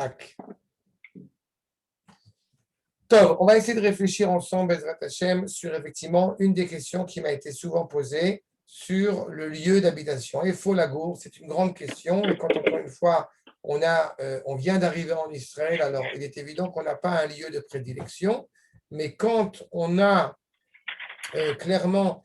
Tac. Top, on va essayer de réfléchir ensemble, Bezrat Hashem, sur effectivement une des questions qui m'a été souvent posée sur le lieu d'habitation. Et Lagour, c'est une grande question. Et quand, encore une fois, on vient d'arriver en Israël, alors il est évident qu'on n'a pas un lieu de prédilection. Mais quand on a clairement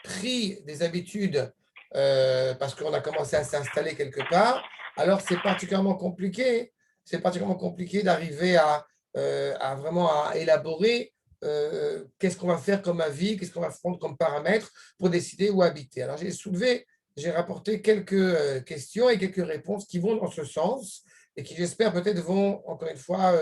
pris des habitudes parce qu'on a commencé à s'installer quelque part, alors c'est particulièrement compliqué. C'est particulièrement compliqué d'arriver à vraiment à élaborer qu'est-ce qu'on va faire comme avis, qu'est-ce qu'on va prendre comme paramètres pour décider où habiter. Alors j'ai rapporté quelques questions et quelques réponses qui vont dans ce sens et qui j'espère peut-être vont encore une fois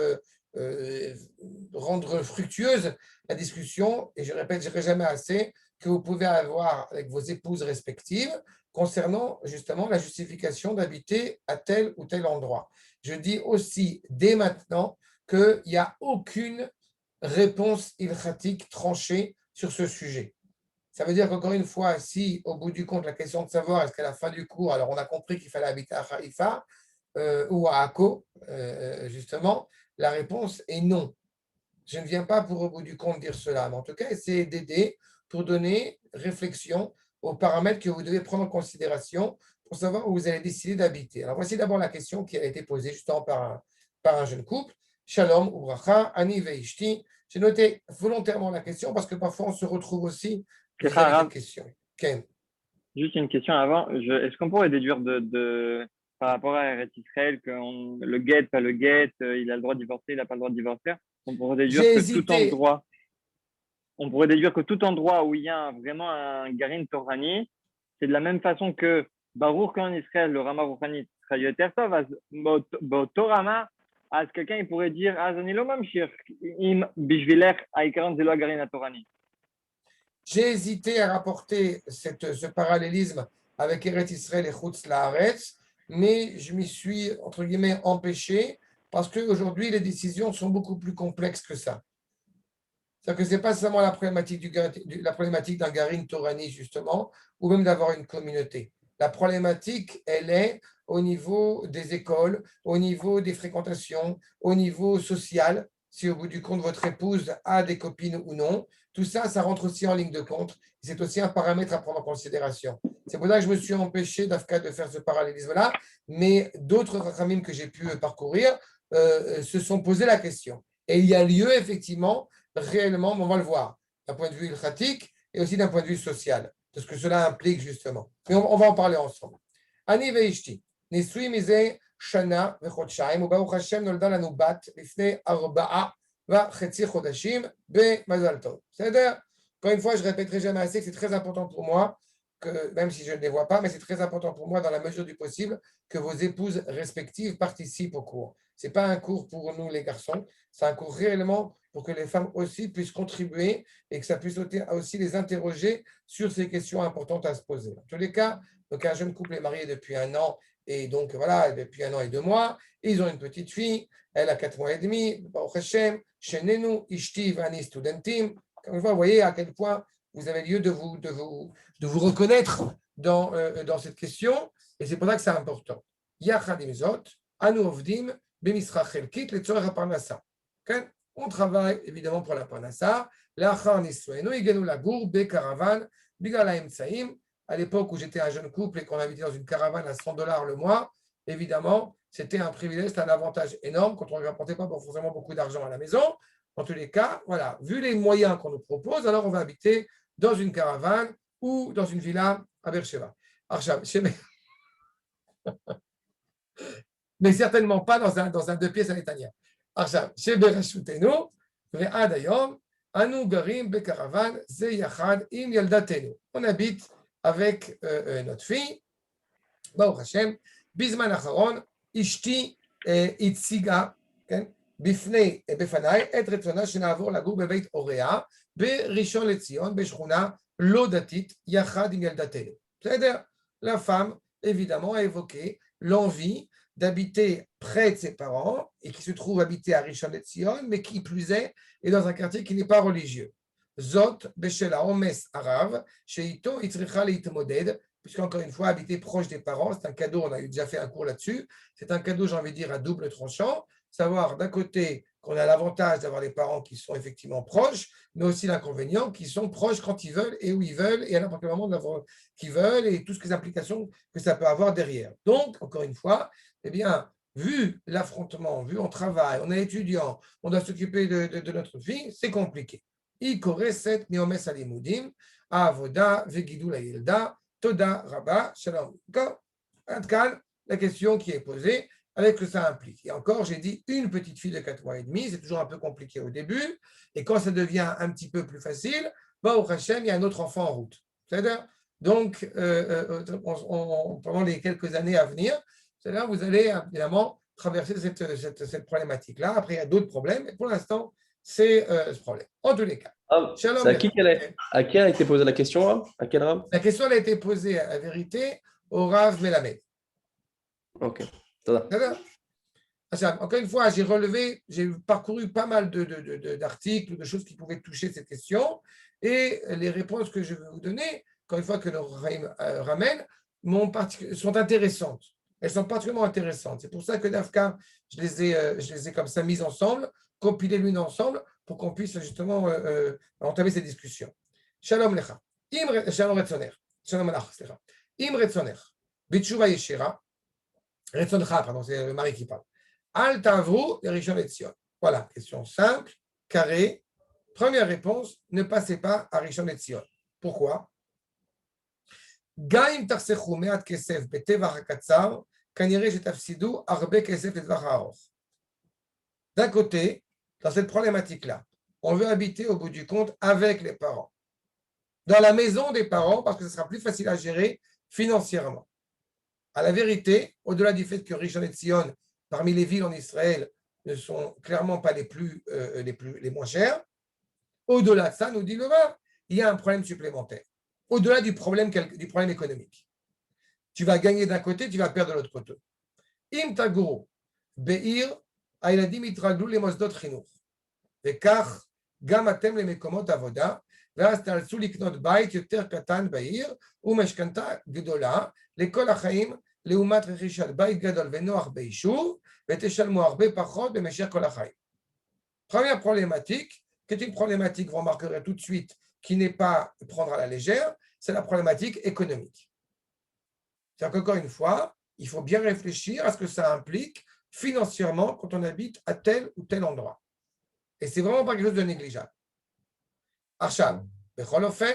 rendre fructueuse la discussion. Et je répète, je ne dirai jamais assez que vous pouvez avoir avec vos épouses respectives concernant justement la justification d'habiter à tel ou tel endroit. Je dis aussi dès maintenant qu'il n'y a aucune réponse ilchatique tranchée sur ce sujet. Ça veut dire qu'encore une fois, si au bout du compte, la question de savoir est-ce qu'à la fin du cours, alors on a compris qu'il fallait habiter à Haïfa ou à Akko, justement, la réponse est non. Je ne viens pas pour au bout du compte dire cela, mais en tout cas, essayez d'aider pour donner réflexion aux paramètres que vous devez prendre en considération pour savoir où vous allez décider d'habiter. Alors voici d'abord la question qui a été posée justement par un jeune couple. Shalom, Ubracha, Ani Veishti. J'ai noté volontairement la question parce que parfois on se retrouve aussi vis-à-vis de cette question. Ken. Juste une question avant. Est-ce qu'on pourrait déduire par rapport à Eretz Israël que le guet, pas le guet, il a le droit de divorcer, il n'a pas le droit de divorcer? On pourrait déduire que tout endroit où il y a vraiment un garin torani, c'est de la même façon que Baruch qu'en Israël, le Rama Rouhani sera yoter tov, Baoto Rama, quelqu'un il pourrait dire Azani lo mamshir, im bishvilech aikaran zelo garin torani. J'ai hésité à rapporter ce parallélisme avec Eretz Israël et Chutz Laaretz, mais je m'y suis, entre guillemets, empêché parce qu'aujourd'hui, les décisions sont beaucoup plus complexes que ça. C'est-à-dire que ce n'est pas seulement la problématique d'un garin torani, justement, ou même d'avoir une communauté. La problématique, elle est au niveau des écoles, au niveau des fréquentations, au niveau social, si au bout du compte, votre épouse a des copines ou non. Tout ça, ça rentre aussi en ligne de compte. C'est aussi un paramètre à prendre en considération. C'est pour ça que je me suis empêché, d'Afka, de faire ce parallélisme-là, mais d'autres ramim que j'ai pu parcourir se sont posé la question. Et il y a lieu, effectivement, réellement, on va le voir, d'un point de vue ilchatique et aussi d'un point de vue social, de ce que cela implique justement. Mais on va en parler ensemble. Ani veishti, nisui mize shana vechotshayim, ubaruch Hashem nolda lanu bat lifnei arba'a vachetzi chodashim bemazal tov. C'est-à-dire, encore une fois, je répéterai jamais assez que c'est très important pour moi, que, même si je ne les vois pas, mais c'est très important pour moi, dans la mesure du possible, que vos épouses respectives participent au cours. Ce n'est pas un cours pour nous les garçons, c'est un cours réellement pour que les femmes aussi puissent contribuer et que ça puisse aussi les interroger sur ces questions importantes à se poser. En tous les cas, donc un jeune couple est marié depuis 1 an et donc voilà, depuis 1 an et 2 mois, ils ont une petite fille, elle a 4 mois et demi, Baruch Hashem, Shenenu, Ishti, Vani, Studentim. Vous voyez à quel point vous avez lieu de vous reconnaître dans cette question et c'est pour ça que c'est important. Yachad imzot, anu ovdim, bemisra chelkit, letzorech haparnasa. On travaille évidemment pour la parnassa. L'achar nissoenu, igenu lagour, be caravane, bigal haemtsaim. À l'époque où j'étais un jeune couple et qu'on habitait dans une caravane à $100 le mois, évidemment, c'était un privilège, c'était un avantage énorme quand on ne rapportait pas forcément beaucoup d'argent à la maison. En tous les cas, voilà, vu les moyens qu'on nous propose, alors on va habiter dans une caravane ou dans une villa à Beersheba. Mais certainement pas dans un 2 pièces à Netanya. עכשיו, שברשותנו, ועד היום, אנו גרים בקרוון זה יחד עם ילדתנו. On habite avec notre fille, ברוך השם, בזמן האחרון, אשתי הציגה, כן, בפניי את רצונה שנעבור לגור בבית הוריה, בראשון לציון, בשכונה לא דתית, יחד עם ילדתנו. בסדר? La femme, évidemment, a évoqué l'envie d'habiter près de ses parents et qui se trouve habité à Rishon LeZion, mais qui plus est dans un quartier qui n'est pas religieux. Zot, Beshel HaOmes Arav, Sheito Itzricha Leitmoded, puisqu'encore une fois, habiter proche des parents, c'est un cadeau, on a déjà fait un cours là-dessus, c'est un cadeau, j'ai envie de dire, à double tranchant, savoir d'un côté qu'on a l'avantage d'avoir les parents qui sont effectivement proches, mais aussi l'inconvénient qu'ils sont proches quand ils veulent et où ils veulent et à n'importe quel moment qu'ils veulent et toutes les implications que ça peut avoir derrière. Donc, encore une fois, eh bien, vu l'affrontement, vu on travaille, on est étudiant, on doit s'occuper de notre fille, c'est compliqué. Ikoreset miomes alimudim, avoda vegidou la yilda, toda rabba shalom. D'accord? La question qui est posée avec ce que ça implique. Et encore, j'ai dit une petite fille de 4 mois et demi, c'est toujours un peu compliqué au début, et quand ça devient un petit peu plus facile, au Hachem, il y a un autre enfant en route. C'est-à-dire, donc, pendant les quelques années à venir, c'est-à-dire, vous allez évidemment traverser cette problématique-là. Après, il y a d'autres problèmes, mais pour l'instant, c'est ce problème. En tous les cas. C'est à qui a été posée la question, Rav? À quel Rav? La question elle a été posée à vérité au Rav Melamed. Ok. Encore une fois, j'ai parcouru pas mal d'articles, de choses qui pouvaient toucher cette question, et les réponses que je vais vous donner, encore une fois que le Rahim ramène, sont intéressantes. Elles sont particulièrement intéressantes. C'est pour ça que d'Afka, je les ai comme ça mises ensemble, compilées l'une ensemble, pour qu'on puisse justement entamer ces discussions. Shalom lecha. Shalom retzoner. Shalom alach, slicha. Im retzoner. Bitshuva yeshira. Retzoncha, pardon, c'est le mari qui parle. Al tavru Rishon LeZion. Voilà, question simple, carrée. Première réponse, ne passez pas à Rishon LeZion. Pourquoi? Gaim tarsechu me'at kesef betevach hakatzar, kanireh shetafsidu arbe kesef letvach ha'aroch. D'un côté, dans cette problématique-là, on veut habiter au bout du compte avec les parents. Dans la maison des parents, parce que ce sera plus facile à gérer financièrement. À la vérité, au-delà du fait que Rishon LeZion, parmi les villes en Israël, ne sont clairement pas les moins chères, au-delà de ça, nous dit le Rav, il y a un problème supplémentaire. Au-delà du problème économique. Tu vas gagner d'un côté, tu vas perdre de l'autre côté. Im taguru be'ir הילדים יתרגלו למוסדות חינוך, וכך גם אתם למקומות עבודה, ואז תאלצו לקנות בית יותר קטן בעיר ומשכנתה גדולה לכל החיים, לעומת רכישת בית גדול ונוח ביישוב, ותשלמו הרבה פחות במשך כל החיים. Première problématique, qui est une problématique, vous remarquerez tout de suite, qui n'est pas prendre à la légère, c'est la problématique économique. C'est-à-dire qu'encore une fois, il faut bien réfléchir à ce que ça implique financièrement quand on habite à tel ou tel endroit. Et c'est vraiment pas quelque chose de négligeable. עכשיו, בכל אופן,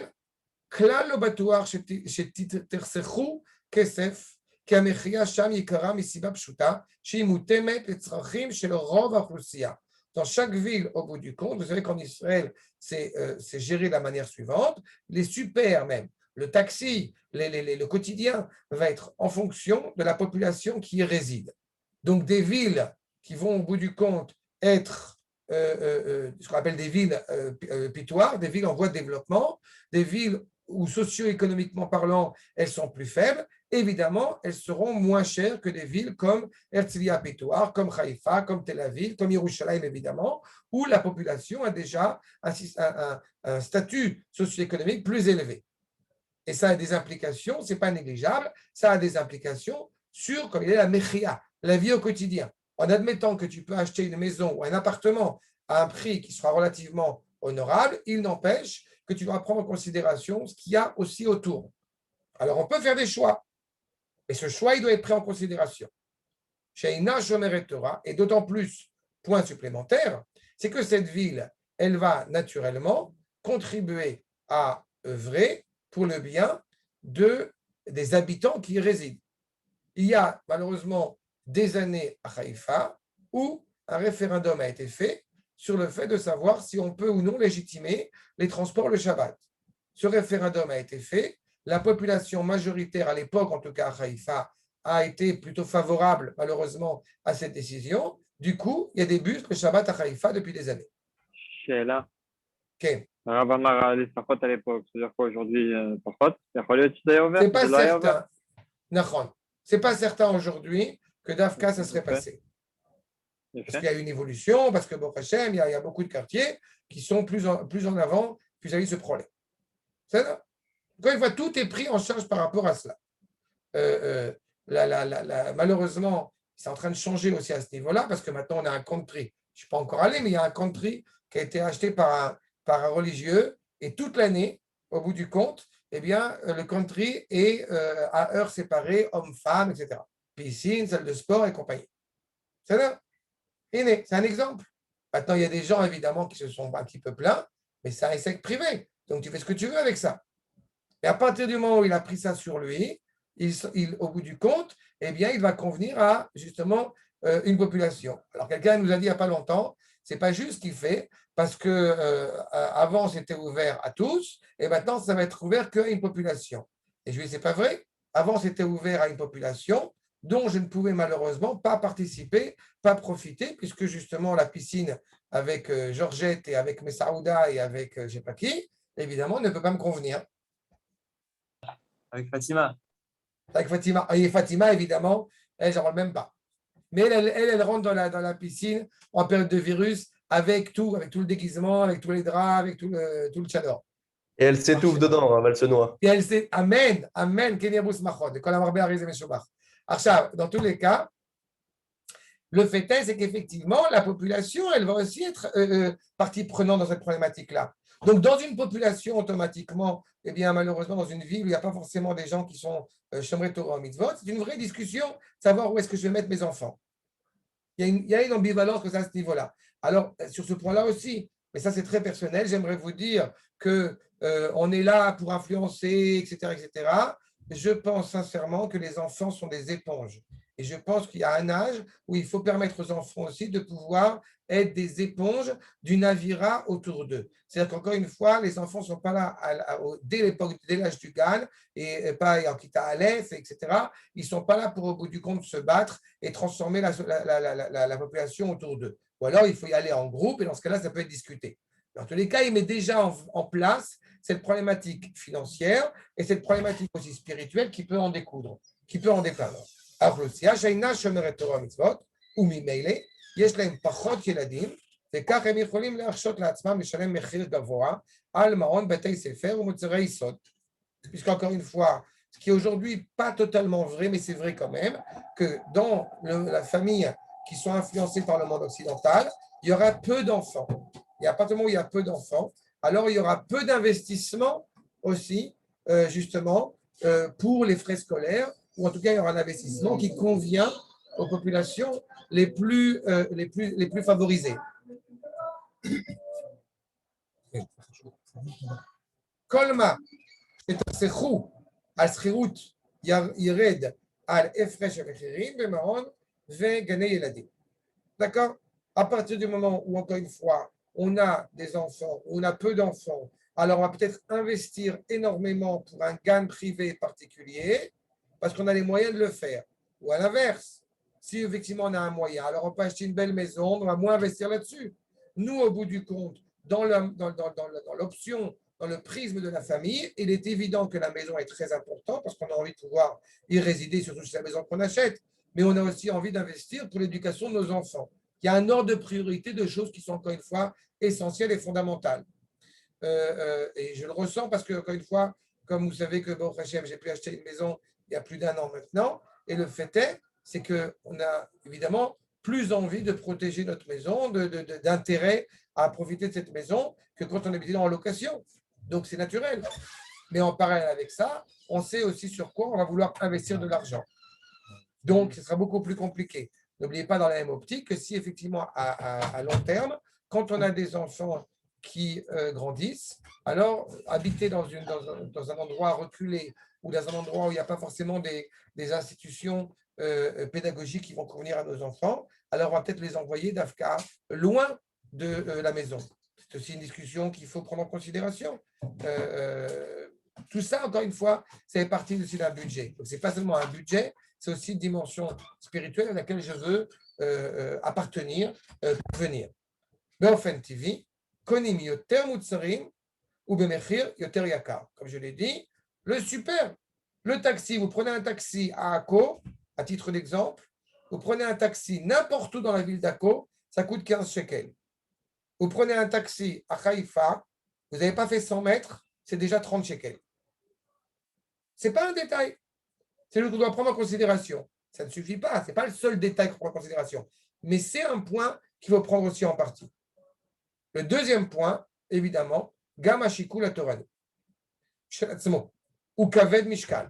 כלל לא בטוח שתחסכו כסף, כי המחיה שם יקרה מסיבה פשוטה, שהיא מותאמת לצרכים של רוב האוכלוסייה. Dans chaque ville, au bout du compte, vous savez qu'en Israël, c'est géré de la manière suivante, les super même, le taxi, le quotidien va être en fonction de la population qui y réside. Donc des villes qui vont au bout du compte être ce qu'on appelle des villes pitoires, des villes en voie de développement, des villes où socio-économiquement parlant, elles sont plus faibles, évidemment, elles seront moins chères que des villes comme Herzliya Pitoire, comme Haïfa, comme Tel Aviv, comme Yerushalayim, évidemment, où la population a déjà un statut socio-économique plus élevé. Et ça a des implications, ce n'est pas négligeable, ça a des implications sur, comme il est la mechia, la vie au quotidien. En admettant que tu peux acheter une maison ou un appartement à un prix qui sera relativement honorable, il n'empêche que tu dois prendre en considération ce qu'il y a aussi autour. Alors, on peut faire des choix, mais ce choix, il doit être pris en considération. Chez Ina Shomeret Torah, et d'autant plus, point supplémentaire, c'est que cette ville, elle va naturellement contribuer à œuvrer pour le bien des habitants qui y résident. Il y a malheureusement des années à Haïfa où un référendum a été fait sur le fait de savoir si on peut ou non légitimer les transports le Shabbat. Ce référendum a été fait. La population majoritaire, à l'époque en tout cas à Haïfa, a été plutôt favorable malheureusement à cette décision. Du coup, il y a des bus le Shabbat à Haïfa depuis des années. שאלה. כן. הרב אמר לפחות à l'époque, c'est-à-dire qu'aujourd'hui פחות, יכול להיות שזה היה עובר? C'est pas certain. נכון. C'est pas certain aujourd'hui que d'Afka, ça serait passé. Parce qu'il y a une évolution, parce que bon, Hachem, il y a beaucoup de quartiers qui sont plus en avant vis-à-vis de ce problème. C'est ça? Encore une fois, tout est pris en charge par rapport à cela. Malheureusement, c'est en train de changer aussi à ce niveau-là parce que maintenant, on a un country. Je ne suis pas encore allé, mais il y a un country qui a été acheté par un religieux et toute l'année, au bout du compte, eh bien, le country est à heures séparées, hommes-femmes, etc. Piscine, salle de sport et compagnie. C'est là. C'est un exemple. Maintenant, il y a des gens, évidemment, qui se sont un petit peu plaints, mais c'est un secte privé. Donc, tu fais ce que tu veux avec ça. Et à partir du moment où il a pris ça sur lui, au bout du compte, eh bien, il va convenir à, justement, une population. Alors, quelqu'un nous a dit il n'y a pas longtemps, ce n'est pas juste ce qu'il fait, parce que avant, c'était ouvert à tous, et maintenant, ça va être ouvert qu'à une population. Et je lui ai dit, ce n'est pas vrai. Avant, c'était ouvert à une population dont je ne pouvais malheureusement pas participer, pas profiter, puisque justement, la piscine avec Georgette et avec Messaouda et avec je ne sais pas qui, évidemment, ne peut pas me convenir. Avec Fatima. Avec Fatima. Et Fatima, évidemment, elle, j'en parle même pas. Mais elle rentre dans la piscine en période de virus avec tout le déguisement, avec tous les draps, avec tout le tchador. Et elle s'étouffe dedans, hein, elle se noie. Et elle sait, Amen, Amen, Kenyabus Machod, dans tous les cas, le fait est, c'est qu'effectivement, la population, elle va aussi être partie prenante dans cette problématique-là. Donc, dans une population, automatiquement, eh bien, malheureusement, dans une ville où il n'y a pas forcément des gens qui sont Shomrei Torah ou Mitzvot, c'est une vraie discussion, savoir où est-ce que je vais mettre mes enfants. Il y a une ambivalence que ça à ce niveau-là. Alors, sur ce point-là aussi, mais ça, c'est très personnel, j'aimerais vous dire qu'on est là pour influencer, etc., etc. Je pense sincèrement que les enfants sont des éponges. Et je pense qu'il y a un âge où il faut permettre aux enfants aussi de pouvoir être des éponges d'une avira autour d'eux. C'est-à-dire qu'encore une fois, les enfants ne sont pas là dès l'âge du Gan, et pas en Kita Aleph, etc. Ils ne sont pas là pour, au bout du compte, se battre et transformer la population autour d'eux. Ou alors, il faut y aller en groupe, et dans ce cas-là, ça peut être discuté. Dans tous les cas, il met déjà en place cette problématique financière et cette problématique aussi spirituelle qui peut en découdre, qui peut en dépeindre. האוכלוסייה שאינה שומרת תורה ומצוות, וממילא יש להם פחות ילדים, וכך הם יכולים להרשות לעצמם לשלם מחיר גבוה על מעון בתי ספר ומוצרי יסוד. Puisqu'encore une fois, ce qui est aujourd'hui pas totalement vrai, mais c'est vrai quand même, que dans la famille qui sont influencées par le monde occidental, il y aura peu d'enfants. Et à partir du moment où il y a peu d'enfants, alors il y aura peu d'investissement aussi, justement, pour les frais scolaires, ou en tout cas, il y aura un investissement qui convient aux populations les plus favorisées. Kolma, שתחסכו על שכירות ירד על הפרש המחירים במעון וגני ילדים. D'accord? À partir du moment où, encore une fois, on a des enfants, on a peu d'enfants, alors on va peut-être investir énormément pour un gain privé particulier parce qu'on a les moyens de le faire. Ou à l'inverse, si effectivement on a un moyen, alors on peut acheter une belle maison, on va moins investir là-dessus. Nous, au bout du compte, dans l'option, dans le prisme de la famille, il est évident que la maison est très importante parce qu'on a envie de pouvoir y résider, surtout si c'est la maison qu'on achète, mais on a aussi envie d'investir pour l'éducation de nos enfants. Il y a un ordre de priorité de choses qui sont encore une fois essentielles et fondamentales. Et je le ressens parce que, encore une fois, comme vous savez que bon, Hachem, j'ai pu acheter une maison il y a plus d'un an maintenant, et le fait est, c'est qu'on a évidemment plus envie de protéger notre maison, d'intérêt à profiter de cette maison que quand on habitait en location. Donc c'est naturel. Mais en parallèle avec ça, on sait aussi sur quoi on va vouloir investir de l'argent. Donc ce sera beaucoup plus compliqué. N'oubliez pas dans la même optique que si effectivement à long terme, quand on a des enfants qui grandissent, alors habiter dans un endroit reculé ou dans un endroit où il n'y a pas forcément des institutions pédagogiques qui vont convenir à nos enfants, alors on va peut-être les envoyer d'Afka loin de la maison. C'est aussi une discussion qu'il faut prendre en considération. Tout ça, encore une fois, c'est partie aussi d'un budget. Donc, ce n'est pas seulement un budget, c'est aussi une dimension spirituelle à laquelle je veux appartenir, venir. Beofen TV, konim yoter mutsarim ou bemechir yoter yakar. Comme je l'ai dit, le super, le taxi, vous prenez un taxi à Akko, à titre d'exemple, vous prenez un taxi n'importe où dans la ville d'Akko, ça coûte 15 shekels. Vous prenez un taxi à Haïfa, vous n'avez pas fait 100 mètres, c'est déjà 30 shekels. Ce n'est pas un détail. C'est ce qu'on doit prendre en considération. Ça ne suffit pas. Ce n'est pas le seul détail qu'on prend en considération. Mais c'est un point qu'il faut prendre aussi en partie. Le deuxième point, évidemment, Gam Hashikul HaTorani. ou Kaved Mishkal.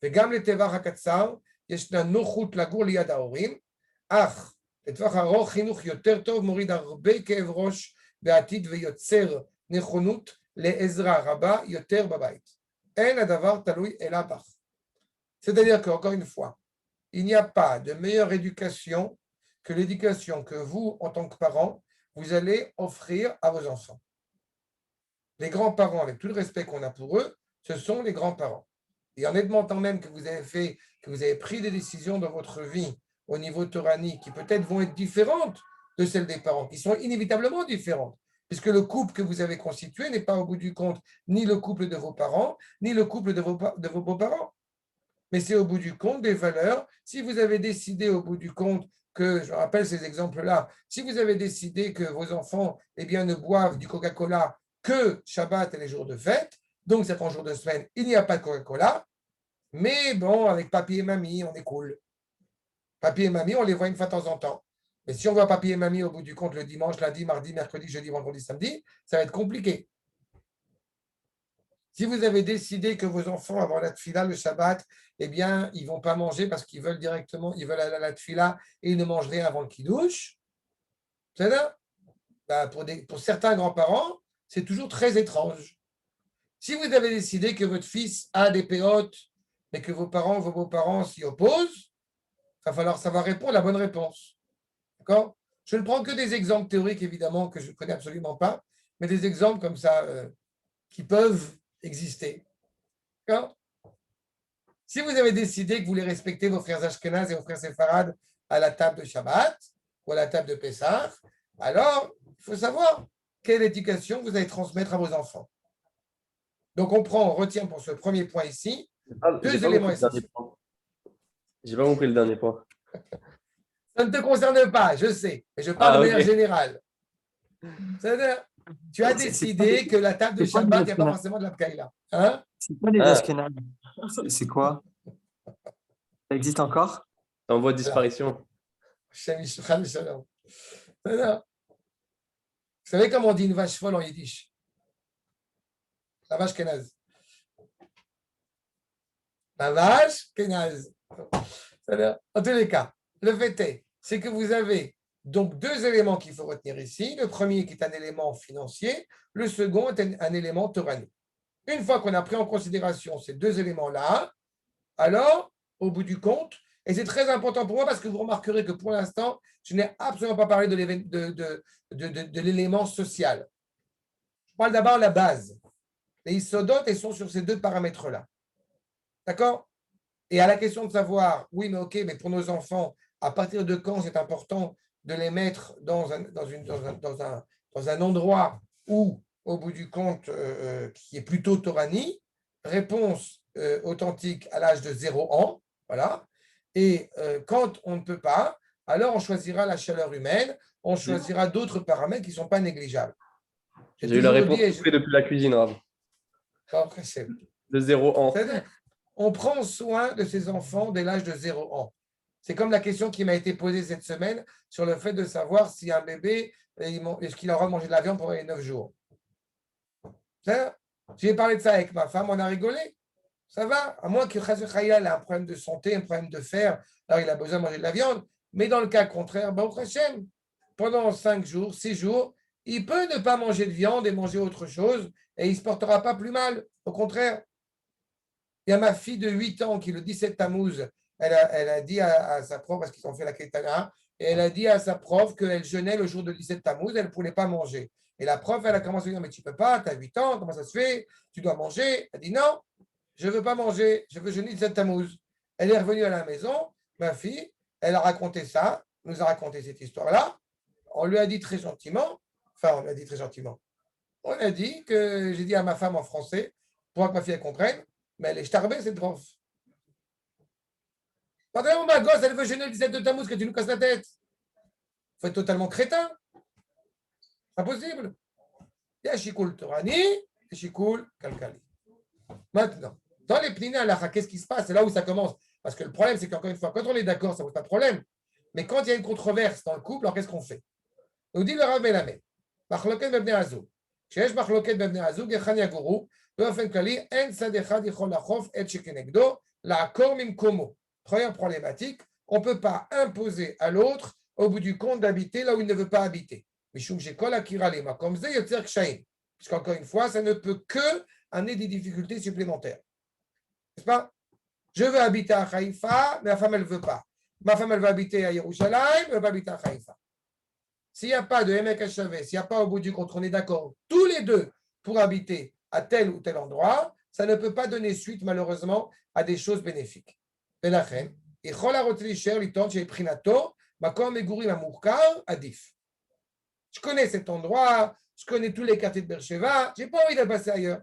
וגם לטווח הקצר ישנה נוחות לגור ליד ההורים, אך לטווח ארוך חינוך יותר טוב מוריד הרבה כאב ראש בעתיד ויוצר נכונות לעזרה רבה יותר בבית. אין הדבר תלוי אלא בך. C'est-à-dire qu'encore une fois, il n'y a pas de meilleure éducation que l'éducation que vous, en tant que parents, vous allez offrir à vos enfants. Les grands-parents, avec tout le respect qu'on a pour eux, ce sont les grands-parents. Et en admettant même que vous avez pris des décisions dans votre vie au niveau toranique qui peut-être vont être différentes de celles des parents, qui sont inévitablement différentes, puisque le couple que vous avez constitué n'est pas au bout du compte ni le couple de vos parents, ni le couple de vos beaux-parents. Mais c'est au bout du compte des valeurs. Si vous avez décidé au bout du compte que, je rappelle ces exemples-là, si vous avez décidé que vos enfants ne boivent du Coca-Cola que Shabbat et les jours de fête, donc c'est en jour de semaine, il n'y a pas de Coca-Cola, mais bon, avec papy et mamie, on est cool. Papy et mamie, on les voit une fois de temps en temps. Mais si on voit papy et mamie au bout du compte le dimanche, lundi, mardi, mercredi, jeudi, vendredi, samedi, ça va être compliqué. Si vous avez décidé que vos enfants, avant la tfila, le Shabbat, ils ne vont pas manger parce qu'ils veulent directement, ils veulent aller à la tfila et ils ne mangent rien avant le kiddush, c'est ça? Pour certains grands-parents, c'est toujours très étrange. Si vous avez décidé que votre fils a des péotes, mais que vos beaux-parents s'y opposent, il va falloir savoir répondre la bonne réponse. D'accord? Je ne prends que des exemples théoriques, évidemment, que je ne connais absolument pas, mais des exemples comme ça qui peuvent exister. D'accord? Si vous avez décidé que vous voulez respecter vos frères Ashkenaz et vos frères Séfarades à la table de Shabbat ou à la table de Pessah, alors il faut savoir quelle éducation vous allez transmettre à vos enfants. Donc on retient pour ce premier point ici deux éléments essentiels. Je n'ai pas compris le dernier point. Ça ne te concerne pas, je sais, mais je parle de manière générale. C'est-à-dire, tu as décidé que la table de Shabbat, il n'y a pas forcément de la Pkaïla. Hein? C'est quoi les Ashkenaz? C'est quoi? Ça existe encore? En voie de disparition. Vous savez comment on dit une vache folle en yiddish? La vache kenaz. La vache kenaz. En tous les cas, le fait c'est que vous avez donc deux éléments qu'il faut retenir ici. Le premier qui est un élément financier, le second est un élément toranique. Une fois qu'on a pris en considération ces deux éléments-là, alors, au bout du compte, et c'est très important pour moi parce que vous remarquerez que pour l'instant, je n'ai absolument pas parlé de l'élément social. Je parle d'abord de la base. Les isodotes, elles sont sur ces deux paramètres-là. D'accord? Et à la question de savoir, oui, mais ok, mais pour nos enfants, à partir de quand c'est important de les mettre dans un endroit où, au bout du compte, qui est plutôt Torani, réponse authentique à l'âge de 0 ans, voilà. Et quand on ne peut pas, alors on choisira la chaleur humaine, on choisira d'autres paramètres qui ne sont pas négligeables. J'ai eu la réponse depuis la cuisine, Rav. De 0 ans. On prend soin de ses enfants dès l'âge de 0 ans. C'est comme la question qui m'a été posée cette semaine sur le fait de savoir si un bébé, est-ce qu'il aura mangé de la viande pendant les 9 jours. J'ai parlé de ça avec ma femme, on a rigolé. Ça va, à moins que Chazé Khayal ait un problème de santé, un problème de fer, alors il a besoin de manger de la viande. Mais dans le cas contraire, Baruch Hashem, pendant 5 jours, 6 jours, il peut ne pas manger de viande et manger autre chose et il ne se portera pas plus mal. Au contraire, il y a ma fille de 8 ans qui, le 17 Tammuz, elle a dit à sa prof, parce qu'ils ont fait la Ketana, et elle a dit à sa prof qu'elle jeûnait le jour de 17 Tammuz, elle ne pouvait pas manger. Et la prof, elle a commencé à dire, mais tu ne peux pas, tu as 8 ans, comment ça se fait? Tu dois manger. Elle dit, non, je ne veux pas manger, je veux jeûner 17 Tammuz. Elle est revenue à la maison, ma fille, elle a raconté ça, nous a raconté cette histoire-là. On lui a dit très gentiment, on a dit que j'ai dit à ma femme en français, pour que ma fille elle comprenne, mais elle est starbée, cette prof. Pendant ma gosse, elle veut jeûner le 17 de Tammuz, que tu nous casses la tête. Il faut être totalement crétin. Impossible. Il y a Shikul Torani et Shikul Kalkali. Maintenant, Dans les Pnina Halacha, qu'est-ce qui se passe? C'est là où ça commence. Parce que le problème, c'est qu'encore une fois, quand on est d'accord, ça ne pose pas de problème. Mais quand il y a une controverse dans le couple, alors qu'est-ce qu'on fait? Nous dit le Rav Melamed, Machloket bebnei azug. כשיש מחלוקת בבני הזוג, היכן יגורו? באופן כללי, אין צד אחד יכול לאכוף את שכנגדו, לעקור ממקומו. Première problématique, on ne peut pas imposer à l'autre, au bout du compte, d'habiter là où il ne veut pas habiter. משום שכל עקירה למקום זה יוצר קשיים. Puisqu'encore une fois, ça ne peut que amener des difficultés supplémentaires. N'est-ce pas? Je veux habiter à Haïfa, mais ma femme, elle ne veut pas. Ma femme, elle veut habiter à Yerushalayim, elle ne veut pas habiter à Haïfa. S'il n'y a pas de Emek HaShaveh, s'il n'y a pas au bout du compte, on est d'accord, tous les deux pour habiter à tel ou tel endroit, ça ne peut pas donner suite, malheureusement, à des choses bénéfiques. ולכן, יכול הרוצה להישאר לטעון שבחינתו, מקום מגורים המורכר עדיף. Je connais cet endroit, je connais tous les quartiers de Beersheba, je n'ai pas envie de passer ailleurs.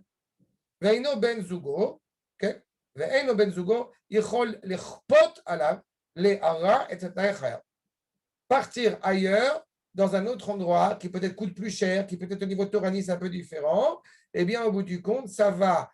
ואינו בן זוגו, כן? ואינו בן זוגו יכול לכפות עליו להרע את תנאי חייו. Partir ailleurs, dans un autre endroit qui peut-être coûte plus cher, qui peut-être au niveau torani c'est un peu différent, eh bien au bout du compte, ça va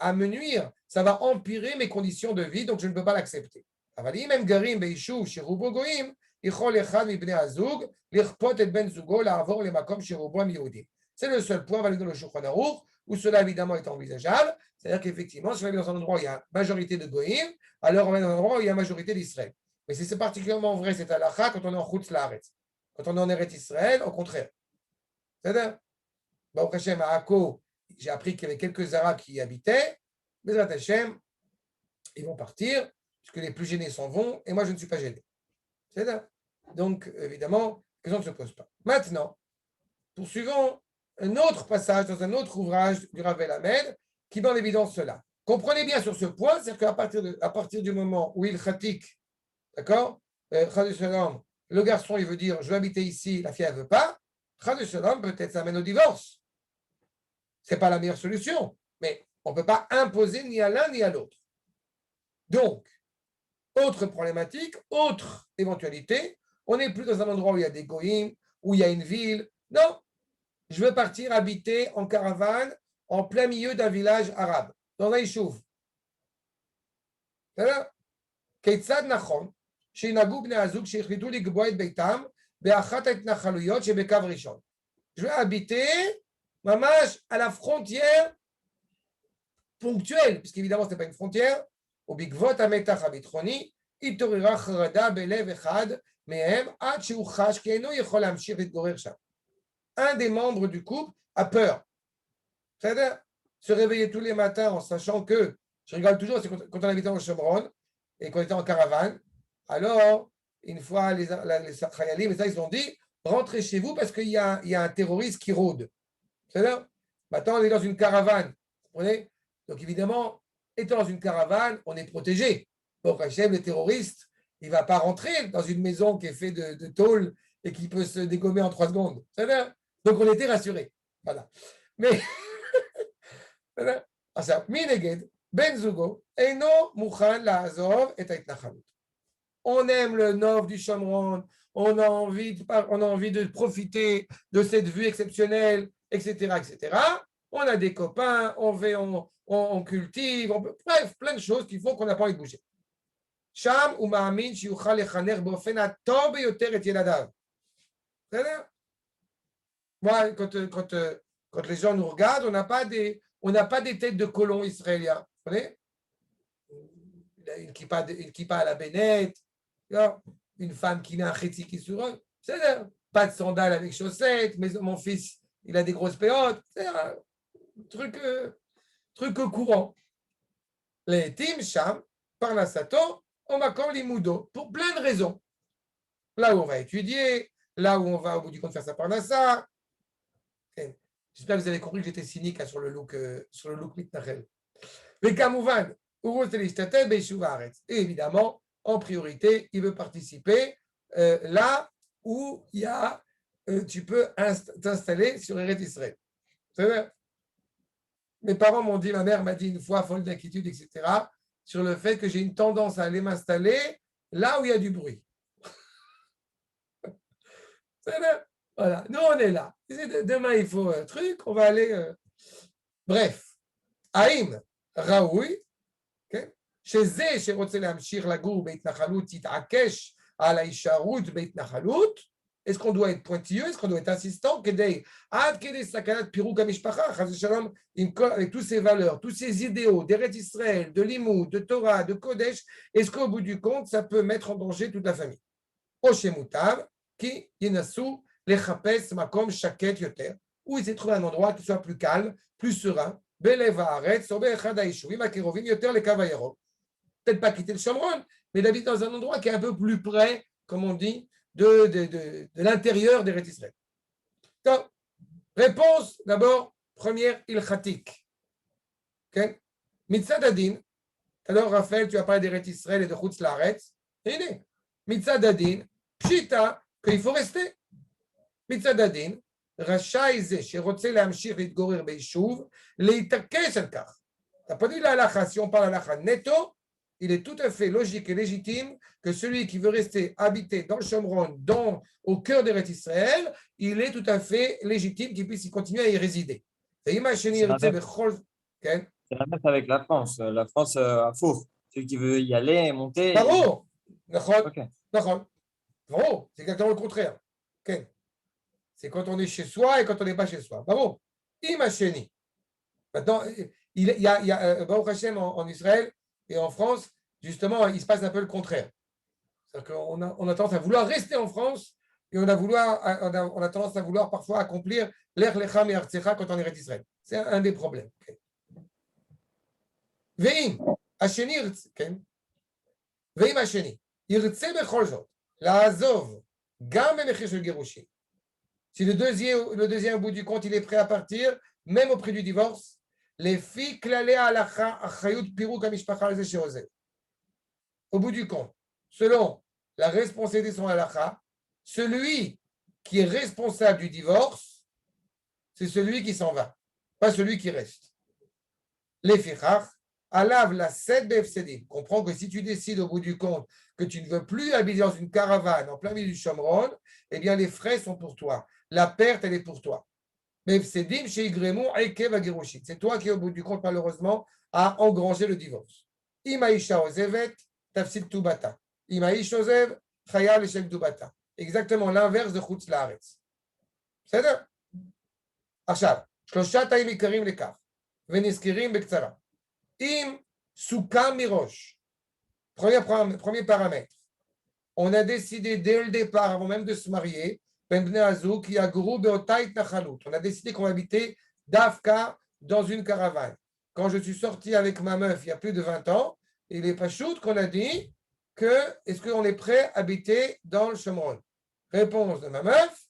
amenuire, ça va empirer mes conditions de vie, donc je ne peux pas l'accepter. אבל אם הם גרים ביישוב שרובו גויים, יכול אחד מבני הזוג לכפות את בן זוגו לעבור למקום שרובו הם יהודים. C'est le seul point validé dans le Shulchan Aruch où cela évidemment est envisageable, c'est-à-dire qu'effectivement, si on est dans un endroit où il y a majorité de goïm, alors on est dans un endroit où il y a majorité d'Israël. Mais c'est particulièrement vrai cette halakha quand on est en Chutz Laaretz. Quand on est en Eretz Israël, au contraire. C'est-à-dire, Baruch Hashem, à Akko, j'ai appris qu'il y avait quelques Arabes qui y habitaient. Bezrat Hashem, ils vont partir, puisque les plus gênés s'en vont, et moi je ne suis pas gêné. C'est-à-dire, donc évidemment, la question ne se pose pas. Maintenant, poursuivons un autre passage dans un autre ouvrage du Rav Melamed qui met en évidence cela. Comprenez bien sur ce point, c'est qu'à partir du moment où il khatik, d'accord, le garçon, il veut dire, je veux habiter ici, la fille, elle ne veut pas. Peut-être ça mène au divorce. Ce n'est pas la meilleure solution, mais on ne peut pas imposer ni à l'un ni à l'autre. Donc, autre problématique, autre éventualité, on n'est plus dans un endroit où il y a des goïms, où il y a une ville. Non, je veux partir habiter en caravane en plein milieu d'un village arabe, dans un yishuv. Keitzad nachon. שינהגו בני הזוג שהחליטו לקבוע את ביתם באחת ההתנחלויות שבקו ראשון. Je vais habiter ממש à la frontière ponctuelle, puisqu'évidemment ce n'est pas une frontière, ובעקבות המתח הביטחוני התעוררה חרדה בלב אחד מהם עד שהוא חש כי אינו יכול להמשיך להתגורר שם. Un des membres du couple a peur. C'est-à-dire se réveiller tous les matins en sachant que, je rigole toujours, c'est quand on habitait en Shomron et qu'on était en caravane. Alors, une fois, les Khayalim, ils ont dit, rentrez chez vous parce qu'il y a un terroriste qui rôde. C'est-à-dire, maintenant, on est dans une caravane. Vous comprenez? Donc, évidemment, étant dans une caravane, on est protégé. Donc, Hachem, le terroriste, il ne va pas rentrer dans une maison qui est faite de tôle et qui peut se dégommer en 3 secondes. C'est-à-dire, donc, on était rassurés. Voilà. Mais, ça, Mineged, Ben Zugo, Eino Mouchan Laazov et Taitnachalut. On aime le nord du Shomron, on a envie de profiter de cette vue exceptionnelle, etc., etc. On a des copains, on cultive, bref, plein de choses qui font qu'on n'a pas envie de bouger. Sham ou ma'amin shiuchal lechaner bofen hatov beyoter et yeladav. C'est-à-dire, moi, quand les gens nous regardent, on n'a pas des têtes de colons israéliens. Vous comprenez? Une kippa à la Bennett. Une femme qui met un chétiki sur eux, c'est pas de sandales avec chaussettes, mais mon fils, il a des grosses péotes, c'est un truc courant. Les Tim Sham, Parnasato, Omakom Limudo, pour plein de raisons. Là où on va étudier, là où on va au bout du compte faire sa Parnassa. J'espère que vous avez compris que j'étais cynique sur le look Mitnachel. Mais Kamouvan, et évidemment, en priorité, il veut participer là où il y a, tu peux t'installer sur Eretz Israël. Mes parents m'ont dit, ma mère m'a dit une fois, folle d'inquiétude, etc., sur le fait que j'ai une tendance à aller m'installer là où il y a du bruit. Voilà, nous on est là. Demain il faut un truc, on va aller. Bref, Haïm, Raoui, כן? שזה שרוצה להמשיך לגור בהתנחלות יתעקש על ההישארות בהתנחלות, est-ce qu'on doit être pointilleux, est-ce qu'on doit être insistant, כדי, עד כדי סכנת פירוק המשפחה, חס ושלום, avec tous ces valeurs, tous ces idéaux d'Eretz Israël, de Limoud, de Torah, de Kodesh, est-ce qu'au bout du compte, ça peut mettre en danger toute la famille? או שמוטב, כי ינסו לחפש מקום שקט יותר, où il s'est trouvé un endroit qui soit plus calme, plus serein, בלב הארץ, או באחד היישובים הקרובים יותר לקו הירוק. Peut-être pas quitter le Shomron, mais d'habiter dans un endroit qui est un peu plus près, comme on dit, de l'intérieur d'Eretz Israël. Donc, réponse d'abord, première, ilchatik. Okay? Mitzad adin, alors Raphaël, tu as parlé d'Eretz Israël et de Chutz Laaretz. Et Mitzad adin, pshita, qu'il faut rester. Mitzad adin, רשאי זה שרוצה להמשיך להתגורר ביישוב, להתעקש על כך. Tu n'as pas dit l'halakha, si on parle l'halakha netto, il est tout à fait logique et légitime que celui qui veut rester habité dans le Shomron, au cœur d'Eretz Israël, il est tout à fait légitime qu'il puisse y continuer à y résider. C'est la même avec la France. La France à faux. Celui qui veut y aller, monter. Bravo. D'accord. Bravo. C'est exactement le contraire. Okay. C'est quand on est chez soi et quand on n'est pas chez soi. Bravo. Imacheni. Maintenant, il y a Baruch Hashem en Israël et en France, justement, il se passe un peu le contraire. C'est-à-dire qu'on a tendance à vouloir rester en France et on a tendance à vouloir parfois accomplir l'Ech Lecha Me'artzecha quand on est en Israël. C'est un des problèmes. Veim Hasheni, Veim Hasheni, Yirtze bechol zot, la'azov, gam b'mechir shel gerushin. Si le deuxième, au bout du compte, il est prêt à partir, même au prix du divorce, les filles au bout du compte, selon la responsabilité de son halakha, celui qui est responsable du divorce, c'est celui qui s'en va, pas celui qui reste. Les fichach, alav la sed befsedim. Comprends que si tu décides au bout du compte que tu ne veux plus habiter dans une caravane en plein milieu du Shomron, eh bien les frais sont pour toi. La perte, elle est pour toi. C'est toi qui, au bout du compte, malheureusement, a engrangé le divorce. Exactement l'inverse de Chutz Laaretz. C'est ça. עכשיו, שלושת תאים עיקריים לכך, ונזכרים בקצרה. אם סוכם מראש, premier paramètre, on a décidé dès le départ, avant même de se marier, on a décidé qu'on habitait d'Afka dans une caravane. Quand je suis sorti avec ma meuf il y a plus de 20 ans, il est pas shoot qu'on a dit que est-ce qu'on est prêt à habiter dans le Shomron? Réponse de ma meuf,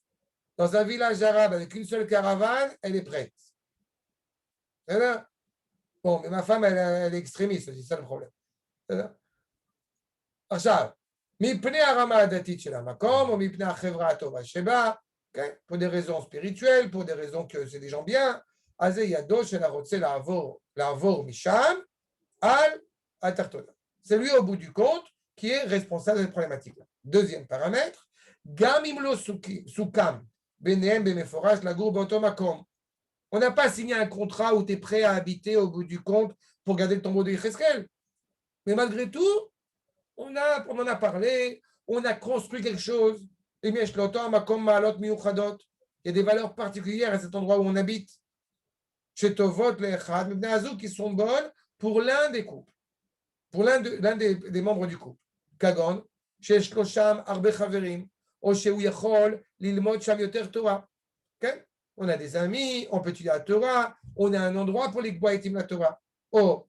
dans un village arabe avec une seule caravane, elle est prête. C'est là. Bon, mais ma femme, elle est extrémiste, c'est ça le problème. C'est là. עכשיו, מפני הרמה הדתית של המקום, או מפני החברה הטובה שבה, כן? pour des raisons spirituelles, pour des raisons que c'est des gens bien, אז זה ידו של הרוצה לעבור משם על התחתונה. C'est lui, au bout du compte, qui est responsable de cette problématique-là. Deuxième paramètre, גם אם לא סוכם ביניהם במפורש לגור באותו מקום. On n'a pas signé un contrat où tu es prêt à habiter au bout du compte pour garder le tombeau de Yecheskel. Mais malgré tout, on en a parlé, on a construit quelque chose. Il y a des valeurs particulières à cet endroit où on habite. Qui sont bonnes pour l'un des couples, pour l'un des membres du couple. Kagon, on a des amis, on peut étudier la Torah, on a un endroit pour les Gboaitim la Torah.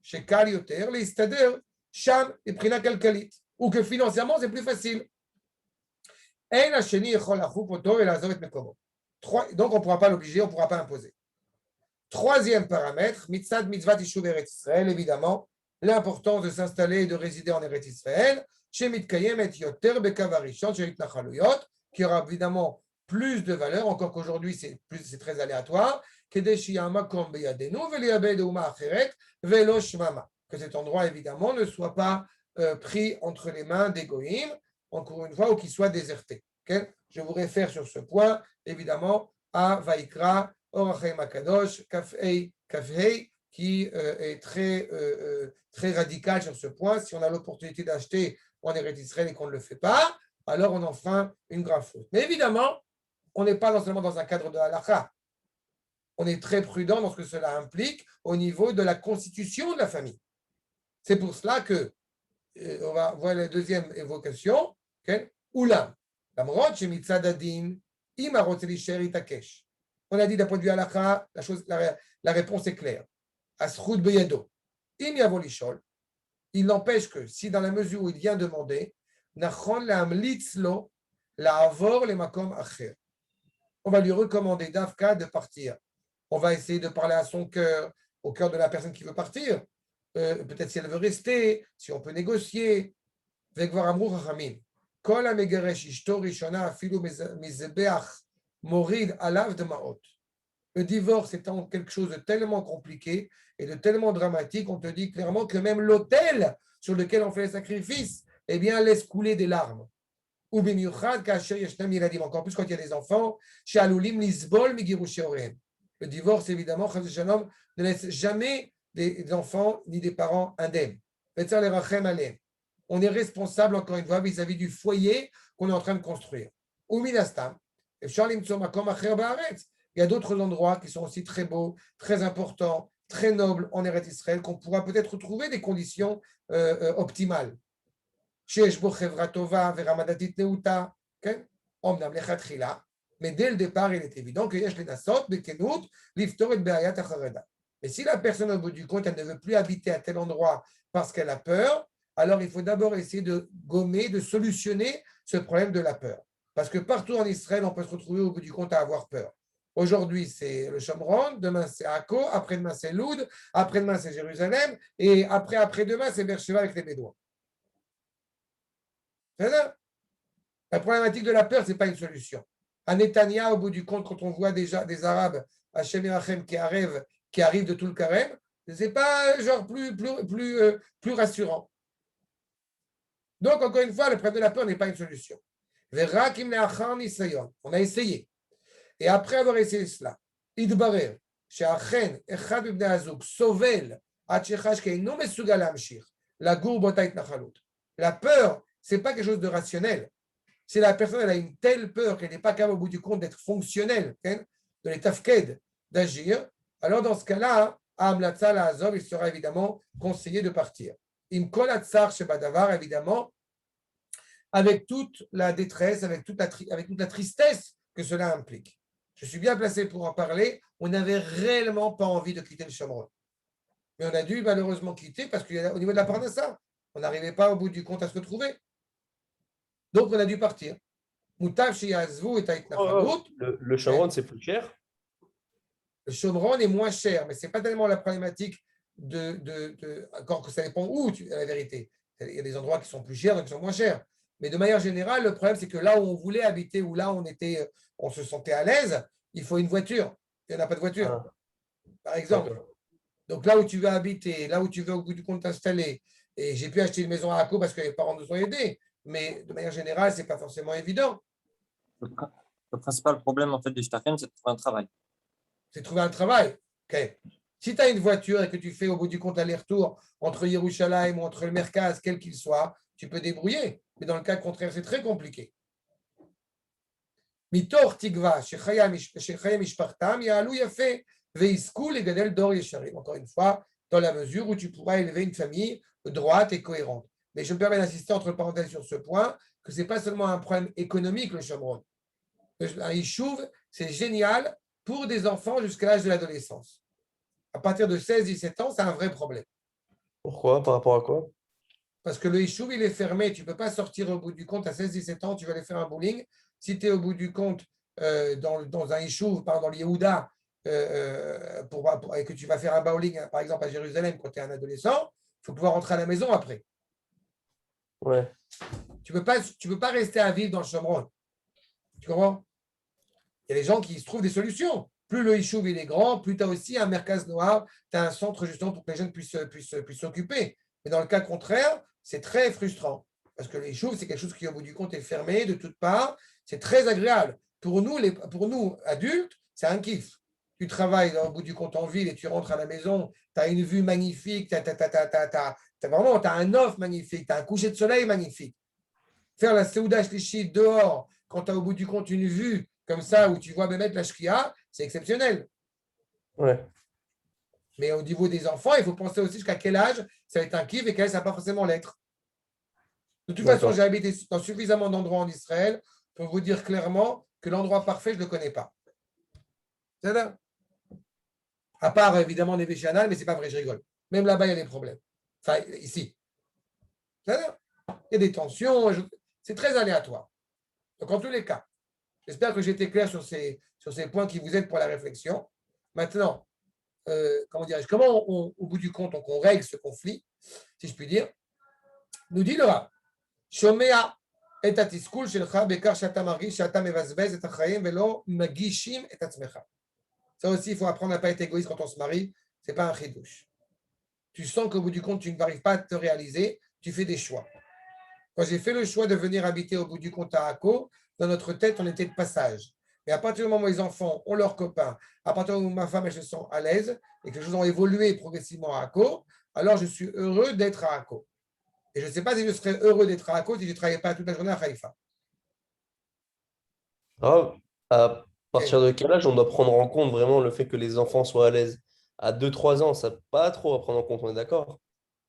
Chez Kal Yoter, les Stader, Sham et Prina Kalkalit, ou que financièrement c'est plus facile. Donc on ne pourra pas l'obliger, on ne pourra pas imposer. Troisième paramètre, Mitzad Mitzvat Yishuv Eretz Israël, évidemment, l'importance de s'installer et de résider en Eretz Israël, chez Mitkayem et Yoter Bekav Harishon, chez Itnachaluyot, qui aura évidemment plus de valeur, encore qu'aujourd'hui c'est très aléatoire, que cet endroit évidemment ne soit pas pris entre les mains des goïms, encore une fois, ou qu'il soit déserté. Okay? Je vous réfère sur ce point, évidemment, à Vaikra, Or HaChaim HaKadosh, Kaf Hei, qui est très radical sur ce point. Si on a l'opportunité d'acheter en Eretz Israël et qu'on ne le fait pas, alors on enfreint une grave faute. Mais évidemment, on n'est pas seulement dans un cadre de halakha. On est très prudent dans ce que cela implique au niveau de la constitution de la famille. C'est pour cela que, on va voir la deuxième évocation, Oulam, l'amrot chez mitzadadin, imarot elisher itakesh. On a dit d'un point de vue halakha, la réponse est claire. Asrud beyado. Im yavo lishol. Il n'empêche que si dans la mesure où il vient demander, nachon la'amlitzlo la'avor le makom acher. On va lui recommander d'Afka de partir. On va essayer de parler à son cœur, au cœur de la personne qui veut partir. Peut-être si elle veut rester, si on peut négocier. Vekvar amrou chachamim. Kol hamegeresh ishto rishona afilu mizebeach morid alav de maot. Le divorce étant quelque chose de tellement compliqué et de tellement dramatique, on te dit clairement que même l'autel sur lequel on fait les sacrifices, eh bien, laisse couler des larmes. Ou bimiuchad kasher yeshnam yiradim. Encore plus quand il y a des enfants. She'alulim lisbol migirushi horehem. Le divorce, évidemment, chas v'shalom, ne laisse jamais des enfants ni des parents indemnes. On est responsable, encore une fois, vis-à-vis du foyer qu'on est en train de construire. Ou minastam. Il y a d'autres endroits qui sont aussi très beaux, très importants, très nobles en Eretz Israël, qu'on pourra peut-être trouver des conditions optimales. Mais dès le départ, il est évident que mais si la personne, au bout du compte, elle ne veut plus habiter à tel endroit parce qu'elle a peur, alors il faut d'abord essayer de gommer, de solutionner ce problème de la peur. Parce que partout en Israël, on peut se retrouver au bout du compte à avoir peur. Aujourd'hui, c'est le Shomron, demain, c'est Akko, après-demain, c'est Loud, après-demain, c'est Jérusalem, et après-demain, c'est Beersheba avec les Bédouins. C'est ça? La problématique de la peur, ce n'est pas une solution. À Netanya, au bout du compte, quand on voit déjà des Arabes, Hachem Irachem, qui arrivent de tout le carême, ce n'est pas genre plus rassurant. Donc, encore une fois, le problème de la peur n'est pas une solution. On a essayé. Et après avoir essayé cela, Idbarer, Sheachen, Echad ibn Azouk, Sovel, Atchechash, Keino Mesugal Amshir, la Gourbotait Nachalut. La peur, ce n'est pas quelque chose de rationnel. Si la personne elle a une telle peur qu'elle n'est pas capable au bout du compte d'être fonctionnelle, de l'étafked, d'agir, alors dans ce cas-là, à Amlatza la Azov, il sera évidemment conseillé de partir. Im kol atzar shebadavar, évidemment, avec toute la détresse, avec toute la tristesse que cela implique. Je suis bien placé pour en parler. On n'avait réellement pas envie de quitter le Shomron. Mais on a dû malheureusement quitter parce qu'au niveau de la Parnassa, on n'arrivait pas au bout du compte à se retrouver. Donc, on a dû partir. Le Shomron, c'est plus cher. Le Shomron est moins cher, mais ce n'est pas tellement la problématique encore que ça dépend où, la vérité. Il y a des endroits qui sont plus chers, d'autres qui sont moins chers. Mais de manière générale, le problème, c'est que là où on voulait habiter, où là on se sentait à l'aise, il faut une voiture. Il n'y en a pas de voiture, par exemple. Donc là où tu veux habiter, là où tu veux au bout du compte t'installer, et j'ai pu acheter une maison à Akko parce que les parents nous ont aidés, mais de manière générale, ce n'est pas forcément évident. Le principal problème en fait du Shtachem, c'est de trouver un travail. C'est de trouver un travail. Okay. Si tu as une voiture et que tu fais au bout du compte l'aller-retour entre Yerushalayim ou entre le Merkaz, quel qu'il soit, tu peux débrouiller. Mais dans le cas contraire, c'est très compliqué. Mitor Tigva, Shechaya Mishpartam, Ya'alou Yafé, Veiskou, les Gadel Dor Yesharim. Encore une fois, dans la mesure où tu pourras élever une famille droite et cohérente. Mais je me permets d'insister entre parenthèses sur ce point, que ce n'est pas seulement un problème économique, le Shomron. Un Yishuv, c'est génial pour des enfants jusqu'à l'âge de l'adolescence. À partir de 16-17 ans, c'est un vrai problème. Pourquoi? Par rapport à quoi? Parce que le Yishuv, il est fermé. Tu ne peux pas sortir au bout du compte à 16-17 ans, tu vas aller faire un bowling. Si tu es au bout du compte dans un Yishuv, dans le Yehuda, et que tu vas faire un bowling, par exemple à Jérusalem, quand tu es un adolescent, il faut pouvoir rentrer à la maison après. Ouais. Tu peux pas rester à vivre dans le Shomron. Tu comprends? Il y a des gens qui se trouvent des solutions. Plus le Yishuv il est grand, plus tu as aussi un merkaz noir, tu as un centre justement pour que les jeunes puissent s'occuper. Mais dans le cas contraire, c'est très frustrant. Parce que le Yishuv, c'est quelque chose qui, au bout du compte, est fermé de toutes parts. C'est très agréable. Pour nous, adultes, c'est un kiff. tu travailles au bout du compte en ville et tu rentres à la maison, tu as une vue magnifique, tu as un offre magnifique, tu as un coucher de soleil magnifique. Faire la Seuda Shlichit dehors, quand tu as au bout du compte une vue comme ça, où tu vois Bémet la Shkia, c'est exceptionnel. Ouais. Mais au niveau des enfants, il faut penser aussi jusqu'à quel âge ça va être un kiff et quel âge ça ne va pas forcément l'être. De toute façon, j'ai habité dans suffisamment d'endroits en Israël pour vous dire clairement que l'endroit parfait, je ne le connais pas. C'est ça. À part, évidemment, les Véchanal, mais ce n'est pas vrai, je rigole. Même là-bas, il y a des problèmes. Enfin, ici. C'est ça. Il y a des tensions. C'est très aléatoire. Donc, en tous les cas, j'espère que j'ai été clair sur ces points qui vous aident pour la réflexion. Maintenant, comment au bout du compte, on règle ce conflit, si je puis dire, nous dit le Rav, Shomea et atiskul shelcha bekar shata margish shata mevazvez et achayim velo magishim et atzmecha. Ça aussi, il faut apprendre à ne pas être égoïste quand on se marie. Ce n'est pas un chidouche. Tu sens qu'au bout du compte, tu n'arrives pas à te réaliser, tu fais des choix. Quand j'ai fait le choix de venir habiter au bout du compte à Akko, dans notre tête, on était de passage. Mais à partir du moment où les enfants ont leurs copains, à partir du moment où ma femme, elle se sent à l'aise et que les choses ont évolué progressivement à Akko, alors je suis heureux d'être à Akko. Et je ne sais pas si je serais heureux d'être à Akko si je ne travaillais pas toute la journée à Haïfa. Ah, à partir de quel âge on doit prendre en compte vraiment le fait que les enfants soient à l'aise? À 2 3 ans, ça pas trop à prendre en compte, on est d'accord?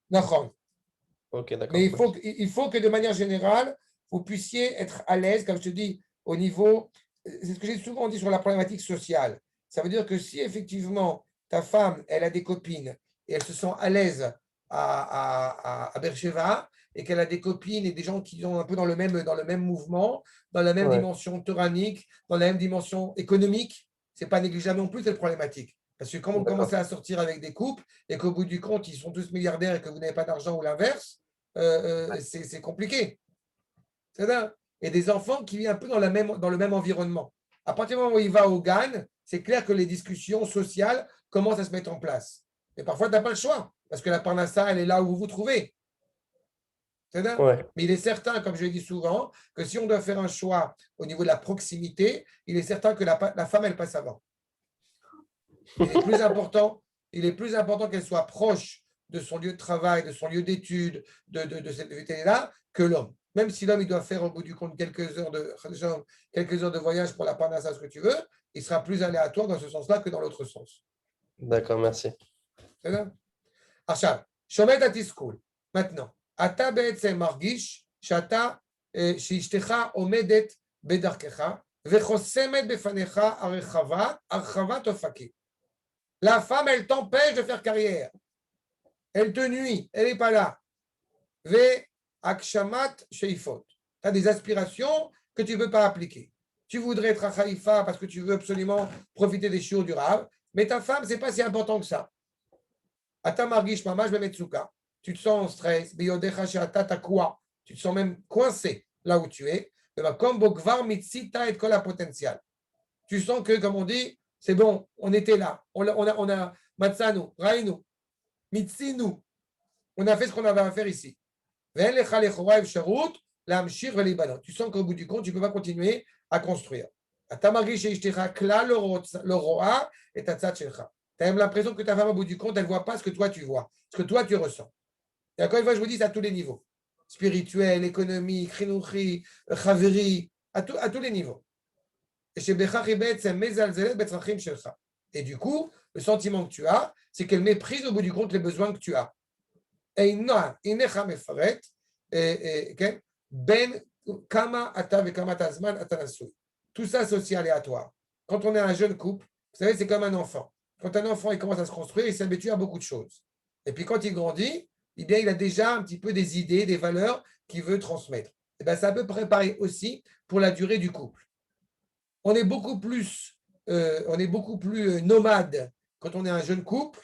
D'accord. Ok, d'accord. Mais il faut que de manière générale, vous puissiez être à l'aise, comme je te dis, au niveau, c'est ce que j'ai souvent dit sur la problématique sociale. Ça veut dire que si effectivement ta femme, elle a des copines et elle se sent à l'aise à Beersheba et qu'elle a des copines et des gens qui sont un peu dans le même mouvement, dans la même Ouais. dimension toranique, dans la même dimension économique, c'est pas négligeable non plus cette problématique. Parce que quand vous commencez à sortir avec des couples et qu'au bout du compte, ils sont tous milliardaires et que vous n'avez pas d'argent ou l'inverse, c'est compliqué. C'est ça. Et des enfants qui vivent un peu dans le même environnement. À partir du moment où il va au GAN, c'est clair que les discussions sociales commencent à se mettre en place. Mais parfois, tu n'as pas le choix, parce que la parnassa, elle est là où vous vous trouvez. C'est ça. Ouais. Mais il est certain, comme je le dis souvent, que si on doit faire un choix au niveau de la proximité, il est certain que la femme, elle passe avant. Il est plus important qu'elle soit proche de son lieu de travail, de son lieu d'étude, de cette vérité-là, que l'homme. Même si l'homme, il doit faire au bout du compte quelques heures de voyage pour la parnassa, ce que tu veux, il sera plus aléatoire dans ce sens-là que dans l'autre sens. D'accord, merci. C'est ça? עכשיו, שומט התסכול. maintenant, אתה בעצם מרגיש שאשתך עומדת בדרכך וחוסמת בפניך הרחבת אופקים. La femme, elle t'empêche de faire carrière. Elle te nuit, elle n'est pas là. Ve akshamat sheifot. Tu as des aspirations que tu ne veux pas appliquer. Tu voudrais être à Haïfa parce que tu veux absolument profiter des chiours du Rav, mais ta femme, ce n'est pas si important que ça. Ata margish mamash bemetsuka. Tu te sens en stress. Biyodecha she'ata takua. Tu te sens même coincé là où tu es. Comme bokvar mitzita et kol potentiel. Tu sens que, comme on dit, c'est bon, on était là. On a Matsanu, Rainu, Mitsinu. On a fait ce qu'on avait à faire ici. Tu sens qu'au bout du compte, tu ne peux pas continuer à construire. Tu as même l'impression que ta femme, au bout du compte, elle ne voit pas ce que toi, tu vois, ce que toi, tu ressens. Et encore une fois, je vous dis, c'est à tous les niveaux. Spirituel, économique, chinouchi, chaveri, à tous les niveaux. Et du coup, le sentiment que tu as, c'est qu'elle méprise au bout du compte les besoins que tu as. Tout ça, c'est aussi aléatoire. Quand on est un jeune couple, vous savez, c'est comme un enfant. Quand un enfant il commence à se construire, il s'habitue à beaucoup de choses. Et puis quand il grandit, eh bien, il a déjà un petit peu des idées, des valeurs qu'il veut transmettre. Et bien, c'est à peu près pareil aussi pour la durée du couple. On est beaucoup plus nomade quand on est un jeune couple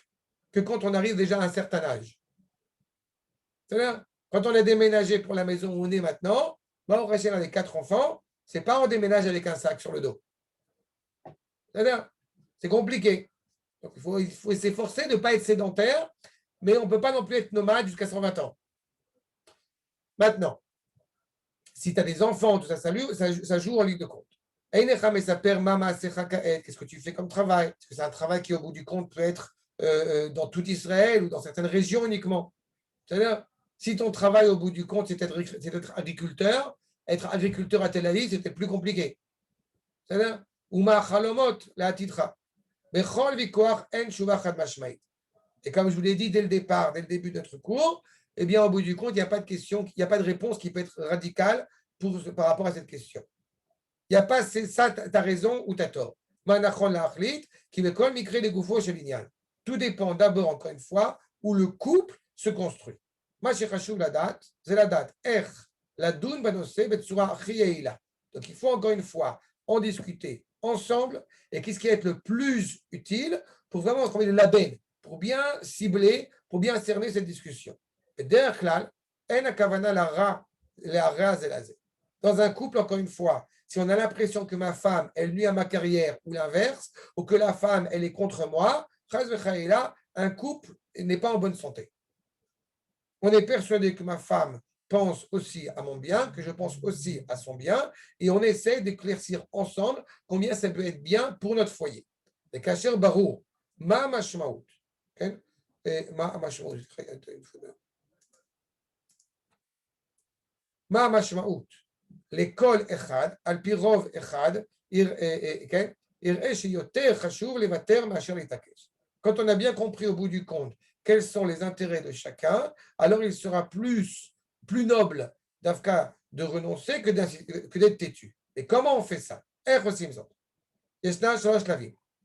que quand on arrive déjà à un certain âge. C'est-à-dire, quand on a déménagé pour la maison où on est maintenant, on reste avec 4 enfants, c'est pas on déménage avec un sac sur le dos. C'est-à-dire, c'est compliqué. Donc, il faut s'efforcer de ne pas être sédentaire, mais on ne peut pas non plus être nomade jusqu'à 120 ans. Maintenant, si tu as des enfants, tout ça, ça joue en ligne de compte. Qu'est-ce que tu fais comme travail? Est-ce que c'est un travail qui, au bout du compte, peut être dans tout Israël ou dans certaines régions uniquement? C'est-à-dire, si ton travail, au bout du compte, c'est d'être agriculteur, être agriculteur à Tel Aviv, c'était plus compliqué. C'est-à-dire, Uma Chalomot, la Titra. Bechol Vikoach En Shuva Chad Mashmaït. Et comme je vous l'ai dit dès le départ, dès le début de notre cours, eh bien, au bout du compte, il n'y a pas de question, il n'y a pas de réponse qui peut être radicale par rapport à cette question. Il n'y a pas, c'est ça, tu as raison ou tu as tort. Manachon la achlit, qui me colle, micré les gouffres chez l'ignan. Tout dépend d'abord, encore une fois, où le couple se construit. Ma shechashou la date, c'est la date. La doun banose betsura achiyeila. Donc, il faut encore une fois en discuter ensemble et qu'est-ce qui va être le plus utile pour vraiment trouver le label, pour bien cibler, pour bien cerner cette discussion. Et derrière klal, en akavana la ra zelazé. Dans un couple, encore une fois, si on a l'impression que ma femme, elle nuit à ma carrière ou l'inverse, ou que la femme, elle est contre moi, un couple n'est pas en bonne santé. On est persuadé que ma femme pense aussi à mon bien, que je pense aussi à son bien, et on essaie d'éclaircir ensemble combien ça peut être bien pour notre foyer. Et Kacher Barou, ma mashmaout. Ma mashmaout. L'école Echad, al pirov Echad, quand on a bien compris au bout du compte quels sont les intérêts de chacun, alors il sera plus noble d'Afka de renoncer que d'être têtu. Et comment on fait ça?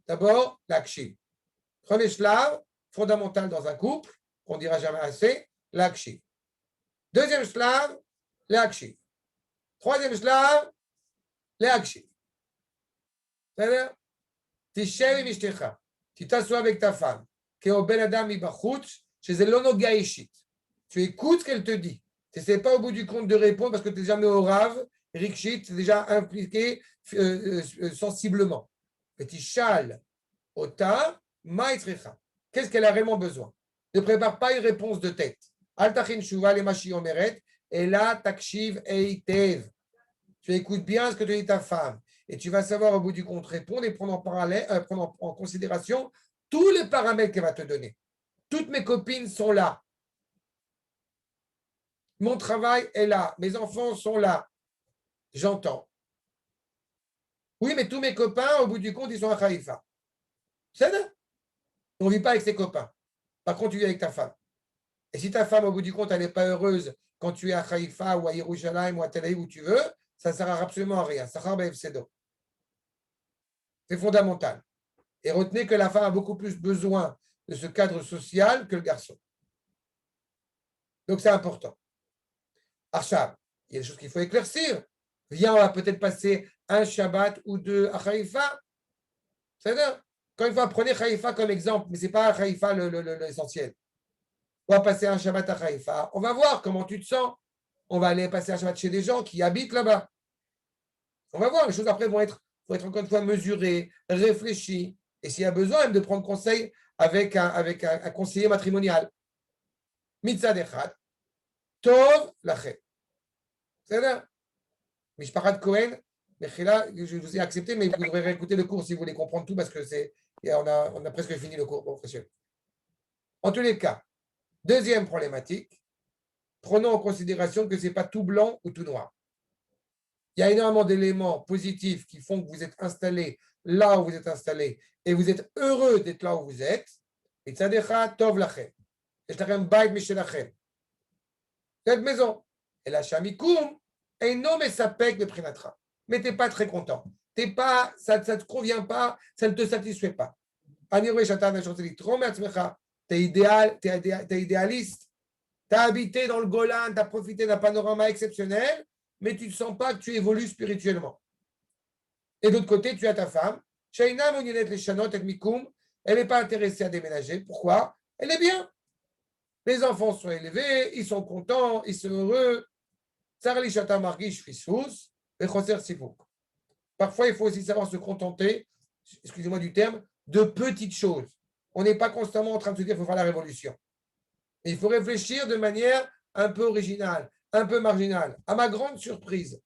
D'abord, l'akshil. Premier shlav, fondamental dans un couple, qu'on ne dira jamais assez, l'akshil. Deuxième shlav, l'akshil. Troisième shlav, l'akshil. C'est-à-dire, tu t'assois avec ta femme, tu écoutes ce qu'elle te dit. Tu n'essaies pas au bout du compte de répondre parce que tu n'es jamais au rave, rikshit, tu es déjà impliqué sensiblement. Petit chal, ota, maïtricha. Qu'est-ce qu'elle a réellement besoin? Ne prépare pas une réponse de tête. Altachin shuva le mashi omeret, et là, takshiv eitev. Tu écoutes bien ce que te dit ta femme. Et tu vas savoir au bout du compte répondre et prendre en considération tous les paramètres qu'elle va te donner. Toutes mes copines sont là. Mon travail est là. Mes enfants sont là. J'entends. Oui, mais tous mes copains, au bout du compte, ils sont à Haïfa. C'est ça? On ne vit pas avec ses copains. Par contre, tu vis avec ta femme. Et si ta femme, au bout du compte, elle n'est pas heureuse quand tu es à Haïfa ou à Yerushalayim ou à Tel Aviv où tu veux, ça ne sert absolument à rien. Sachar be'efsedo. C'est fondamental. Et retenez que la femme a beaucoup plus besoin de ce cadre social que le garçon. Donc, c'est important. Arshab, il y a des choses qu'il faut éclaircir. Viens, on va peut-être passer un Shabbat ou deux à Haïfa. C'est-à-dire, quand une fois, prenez Haïfa comme exemple, mais ce n'est pas Haïfa l'essentiel. On va passer un Shabbat à Haïfa. On va voir comment tu te sens. On va aller passer un Shabbat chez des gens qui habitent là-bas. On va voir. Les choses après vont être encore une fois mesurées, réfléchies. Et s'il y a besoin même de prendre conseil avec un conseiller matrimonial. Mitzad echad, tov lachem. C'est-à-dire, Mishpachat Cohen, je vous ai accepté, mais vous devrez réécouter le cours si vous voulez comprendre tout, parce que on a presque fini le cours. Bon, en tous les cas, deuxième problématique, prenons en considération que ce n'est pas tout blanc ou tout noir. Il y a énormément d'éléments positifs qui font que vous êtes installé là où vous êtes installé et vous êtes heureux d'être là où vous êtes. Et tzadecha tov lachem. Et shlachem bayit mishelachem. Cette maison. Et la shamikoum est nommé sapek de prinatra. Mais tu n'es pas très content. Ça ne te convient pas, ça ne te satisfait pas. Tu es idéaliste. Tu as habité dans le Golan, tu as profité d'un panorama exceptionnel, mais tu ne sens pas que tu évolues spirituellement. Et d'autre côté, tu as ta femme. Elle n'est pas intéressée à déménager. Pourquoi? Elle est bien. Les enfants sont élevés, ils sont contents, ils sont heureux. Parfois, il faut aussi savoir se contenter, excusez-moi du terme, de petites choses. On n'est pas constamment en train de se dire qu'il faut faire la révolution. Il faut réfléchir de manière un peu originale, un peu marginale. À ma grande surprise,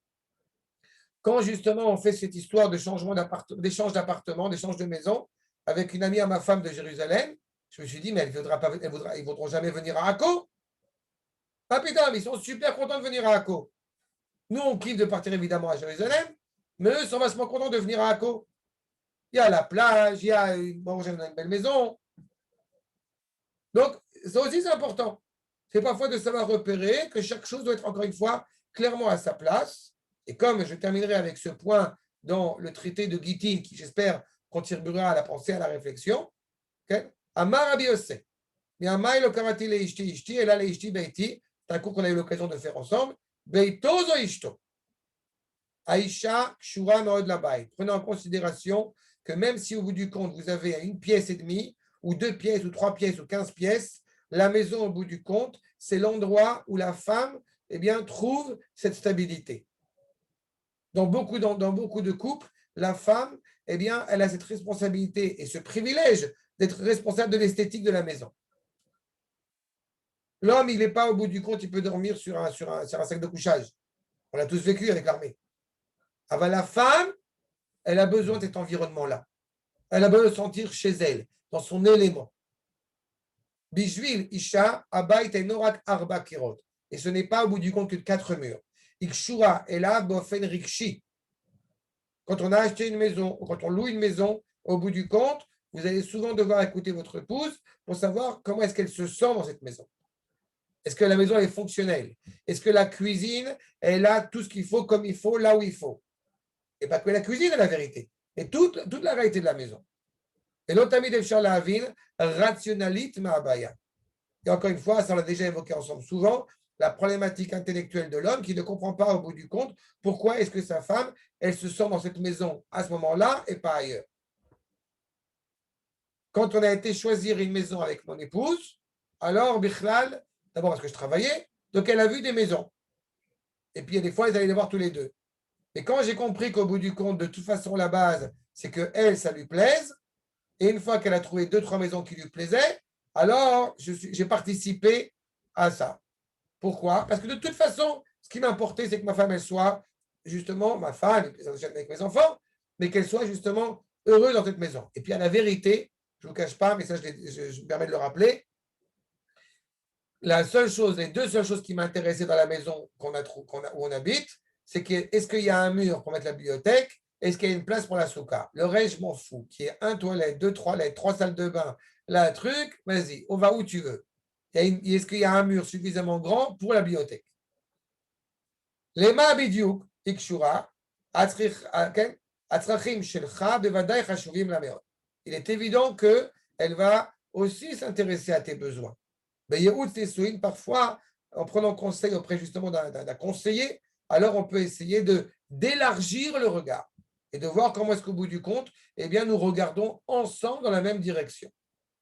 quand justement on fait cette histoire de changement d'échange d'appartement, d'échange de maison, avec une amie à ma femme de Jérusalem, je me suis dit, mais ils ne voudront jamais venir à Akko. Ah putain, mais ils sont super contents de venir à Akko. Nous, on kiffe de partir évidemment à Jérusalem, mais eux sont vachement contents de venir à Akko. Il y a la plage, il y a une belle maison. Donc, ça aussi, c'est important. C'est parfois de savoir repérer que chaque chose doit être, encore une fois, clairement à sa place. Et comme je terminerai avec ce point dans le traité de Gittin, qui, j'espère, contribuera à la pensée, à la réflexion, Amar Rabbi Yossé. Et là, les ishti beiti, c'est un cours qu'on a eu l'occasion de faire ensemble. Beitozo ishto. Aïcha, Kshura, Maod Labay. Prenez en considération que même si au bout du compte, vous avez une pièce et demie, ou 2 pièces, ou 3 pièces, ou 15 pièces, la maison, au bout du compte, c'est l'endroit où la femme trouve cette stabilité. Dans beaucoup de couples, la femme, elle a cette responsabilité et ce privilège d'être responsable de l'esthétique de la maison. L'homme, il n'est pas au bout du compte, il peut dormir sur un sac de couchage. On l'a tous vécu avec l'armée. Alors, la femme, elle a besoin de cet environnement-là. Elle a besoin de se sentir chez elle, dans son élément. Bishvil, Isha, Abayt et Norak Arba Kirot. Et ce n'est pas au bout du compte que 4 murs. Ikshura, et là, Bofen Rikshi. Quand on a acheté une maison, ou quand on loue une maison, au bout du compte, vous allez souvent devoir écouter votre épouse pour savoir comment est-ce qu'elle se sent dans cette maison. Est-ce que la maison est fonctionnelle? Est-ce que la cuisine, elle a tout ce qu'il faut, comme il faut, là où il faut? Et pas que la cuisine est la vérité, mais toute la réalité de la maison. Et l'autre ami d'Efchar Lahavin, rationalit ma'abaya. Et encore une fois, ça on l'a déjà évoqué ensemble souvent, la problématique intellectuelle de l'homme qui ne comprend pas au bout du compte pourquoi est-ce que sa femme, elle se sent dans cette maison à ce moment-là et pas ailleurs. Quand on a été choisir une maison avec mon épouse, alors, Bichlal, d'abord parce que je travaillais, donc elle a vu des maisons. Et puis, il y a des fois, ils allaient les voir tous les deux. Et quand j'ai compris qu'au bout du compte, de toute façon, la base, c'est que elle, ça lui plaise, et une fois qu'elle a trouvé 2-3 maisons qui lui plaisaient, alors j'ai participé à ça. Pourquoi? Parce que de toute façon, ce qui m'importait, c'est que ma femme, elle soit justement, ma femme, avec mes enfants, mais qu'elle soit justement heureuse dans cette maison. Et puis, à la vérité, je ne vous cache pas, mais ça, je me permets de le rappeler, les 2 seules choses qui m'intéressaient dans la maison où on habite, c'est est-ce qu'il y a un mur pour mettre la bibliothèque, est-ce qu'il y a une place pour la souka. Le reste, je m'en fous. Qu'il y ait 1 toilette, 2 toilettes, 3 salles de bain, là, truc, vas-y, on va où tu veux. Est-ce qu'il y a un mur suffisamment grand pour la bibliothèque? Les ma'abidiuk, ikshura, atrachim shelcha, bevadai chashuvim la meot. Il est évident qu'elle va aussi s'intéresser à tes besoins. Parfois, en prenant conseil auprès justement d'un conseiller, alors on peut essayer d'élargir le regard et de voir comment est-ce qu'au bout du compte, nous regardons ensemble dans la même direction.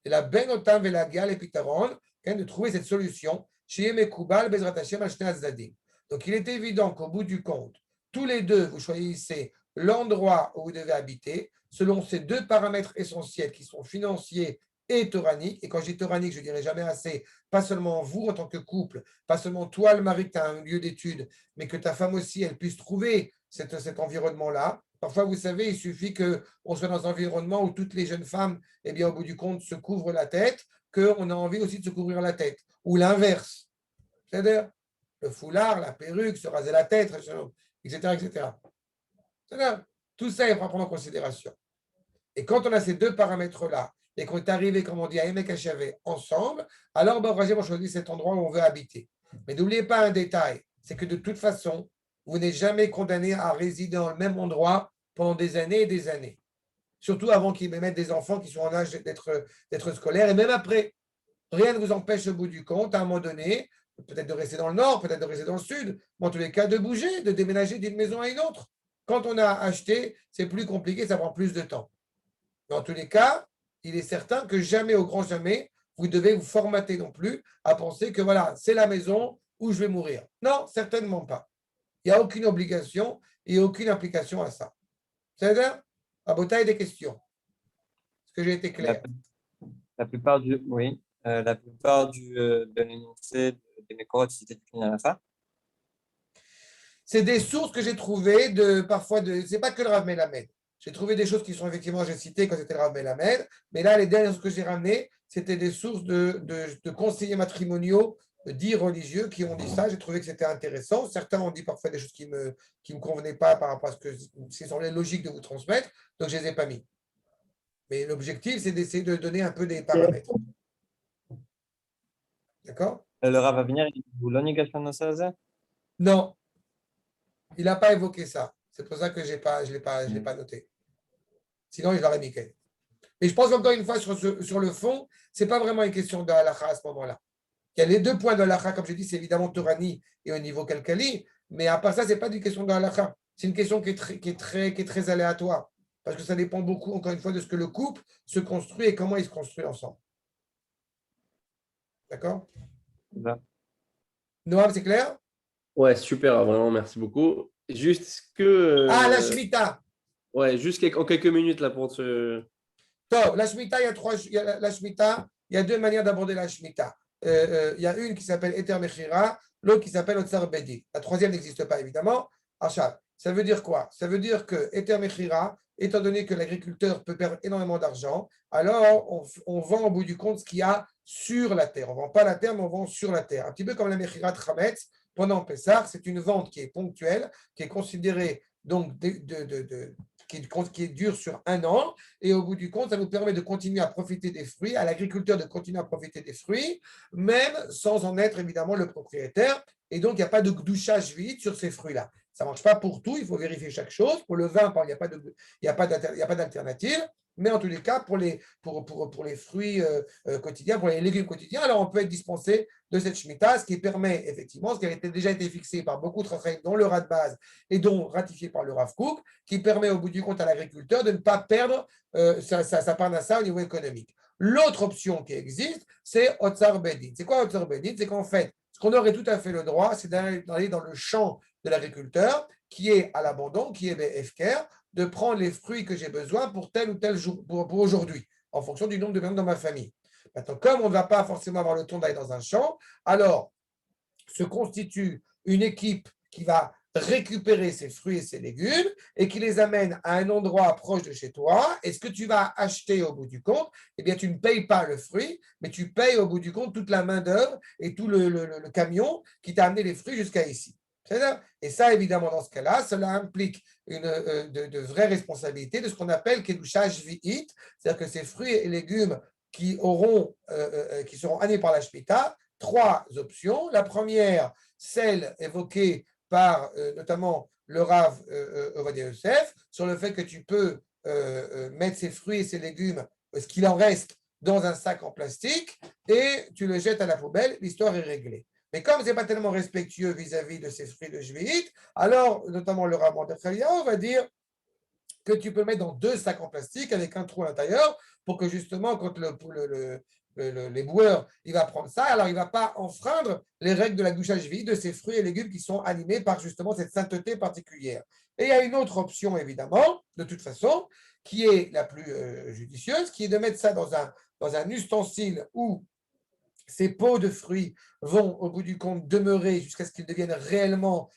Et la benotam velagia et pitaron, de trouver cette solution chez Mekubal Bezrat Hashem Ashne Azdadim. Donc il est évident qu'au bout du compte, tous les deux, vous choisissez l'endroit où vous devez habiter selon ces 2 paramètres essentiels qui sont financiers et toranique. Et quand je dis toranique, je ne dirai jamais assez, pas seulement vous en tant que couple, pas seulement toi, le mari, que tu as un lieu d'études, mais que ta femme aussi, elle puisse trouver cet environnement-là. Parfois, vous savez, il suffit qu'on soit dans un environnement où toutes les jeunes femmes, au bout du compte, se couvrent la tête, qu'on a envie aussi de se couvrir la tête. Ou l'inverse. C'est-à-dire le foulard, la perruque, se raser la tête, etc. etc. C'est-à-dire, tout ça est à prendre en considération. Et quand on a ces 2 paramètres-là, et qu'on est arrivé, comme on dit, à Emek Hachavé ensemble, alors on choisit cet endroit où on veut habiter. Mais n'oubliez pas un détail, c'est que de toute façon, vous n'êtes jamais condamné à résider dans le même endroit pendant des années et des années. Surtout avant qu'ils mettent des enfants qui sont en âge d'être scolaires, et même après. Rien ne vous empêche au bout du compte, à un moment donné, peut-être de rester dans le nord, peut-être de rester dans le sud, mais en tous les cas, de bouger, de déménager d'une maison à une autre. Quand on a acheté, c'est plus compliqué, ça prend plus de temps. Mais en tous les cas, il est certain que jamais, au grand jamais, vous devez vous formater non plus à penser que voilà, c'est la maison où je vais mourir. Non, certainement pas. Il n'y a aucune obligation et aucune implication à ça. C'est-à-dire, à bataille des questions. Est-ce que j'ai été clair? La plupart de l'énoncé des Mekorot, c'était décliné à la fin. C'est des sources que j'ai trouvées c'est pas que le Rav Melamed. J'ai trouvé des choses qui sont effectivement, j'ai cité quand c'était le Rav Melamed, mais là, les dernières que j'ai ramenées, c'était des sources de conseillers matrimoniaux dits religieux qui ont dit ça. J'ai trouvé que c'était intéressant. Certains ont dit parfois des choses qui me convenaient pas par rapport à ce que c'est semblait logique de vous transmettre, donc je les ai pas mis. Mais l'objectif, c'est d'essayer de donner un peu des paramètres. D'accord? Le Rav va venir, vous l'onique Non, il n'a pas évoqué ça. C'est pour ça que je l'ai pas noté. Sinon, je l'aurais mis. Mais je pense encore une fois, sur le fond, ce n'est pas vraiment une question de halakha à ce moment-là. Il y a les deux points de halakha, comme j'ai dit, c'est évidemment Torani et au niveau Kalkali, mais à part ça, ce n'est pas une question de halakha. C'est une question qui est très aléatoire, parce que ça dépend beaucoup, encore une fois, de ce que le couple se construit et comment il se construit ensemble. D'accord? Noam, c'est clair? Ouais, super, vraiment, merci beaucoup. Juste que. La Shemitah. Ouais, juste en quelques minutes là pour te. La Shemitah, la Shemitah, il y a deux manières d'aborder la Shemitah. Il y a une qui s'appelle Eter Mechira, l'autre qui s'appelle Otsar Bedi. La troisième n'existe pas, évidemment. Achat. Ça veut dire quoi? Ça veut dire que Eter Mechira, étant donné que l'agriculteur peut perdre énormément d'argent, alors on vend au bout du compte ce qu'il y a sur la terre. On ne vend pas la terre, mais on vend sur la terre. Un petit peu comme la Mechirat Chametz pendant Pessah, c'est une vente qui est ponctuelle, qui est considérée donc qui dure sur un an, et au bout du compte, ça nous permet de continuer à profiter des fruits, à l'agriculteur de continuer à profiter des fruits, même sans en être évidemment le propriétaire, et donc il n'y a pas de gdouchage vide sur ces fruits-là. Ça ne marche pas pour tout, il faut vérifier chaque chose. Pour le vin, il n'y a pas d'alternative, mais en tous les cas, pour les fruits quotidiens, pour les légumes quotidiens, alors on peut être dispensé de cette Shemitah, ce qui permet effectivement, ce qui a déjà été fixé par beaucoup de Chachamim, dont le Rat Baz et dont ratifié par le Rav Kook, qui permet au bout du compte à l'agriculteur de ne pas perdre sa parnassa au niveau économique. L'autre option qui existe, c'est Otsar Bedin. C'est quoi Otsar Bedin? C'est qu'en fait, ce qu'on aurait tout à fait le droit, c'est d'aller dans le champ de l'agriculteur, qui est à l'abandon, qui est BFKR, de prendre les fruits que j'ai besoin pour tel ou tel jour, pour aujourd'hui, en fonction du nombre de personnes dans ma famille. Maintenant, comme on ne va pas forcément avoir le temps d'aller dans un champ, alors se constitue une équipe qui va récupérer ces fruits et ces légumes et qui les amène à un endroit proche de chez toi. Et ce que tu vas acheter au bout du compte, eh bien, tu ne payes pas le fruit, mais tu payes au bout du compte toute la main-d'œuvre et tout le camion qui t'a amené les fruits jusqu'à ici. Et ça, évidemment, dans ce cas-là, cela implique de vraies responsabilités de ce qu'on appelle Kedushash Vi'it, c'est-à-dire que ces fruits et légumes qui seront amenés par la Shemitah, trois options. La première, celle évoquée par notamment le Rav Ovadia Yosef, sur le fait que tu peux mettre ces fruits et ces légumes, ce qu'il en reste, dans un sac en plastique et tu le jettes à la poubelle, l'histoire est réglée. Mais comme ce n'est pas tellement respectueux vis-à-vis de ces fruits de Shvi'it, alors notamment le Rav Mordechai va dire que tu peux mettre dans deux sacs en plastique avec un trou à l'intérieur pour que justement, quand l'éboueur il va prendre ça, alors il ne va pas enfreindre les règles de la douchage vide de ces fruits et légumes qui sont animés par justement cette sainteté particulière. Et il y a une autre option, évidemment, de toute façon, qui est la plus judicieuse, qui est de mettre ça dans un ustensile où ces pots de fruits vont, au bout du compte, demeurer jusqu'à ce qu'ils deviennent réellement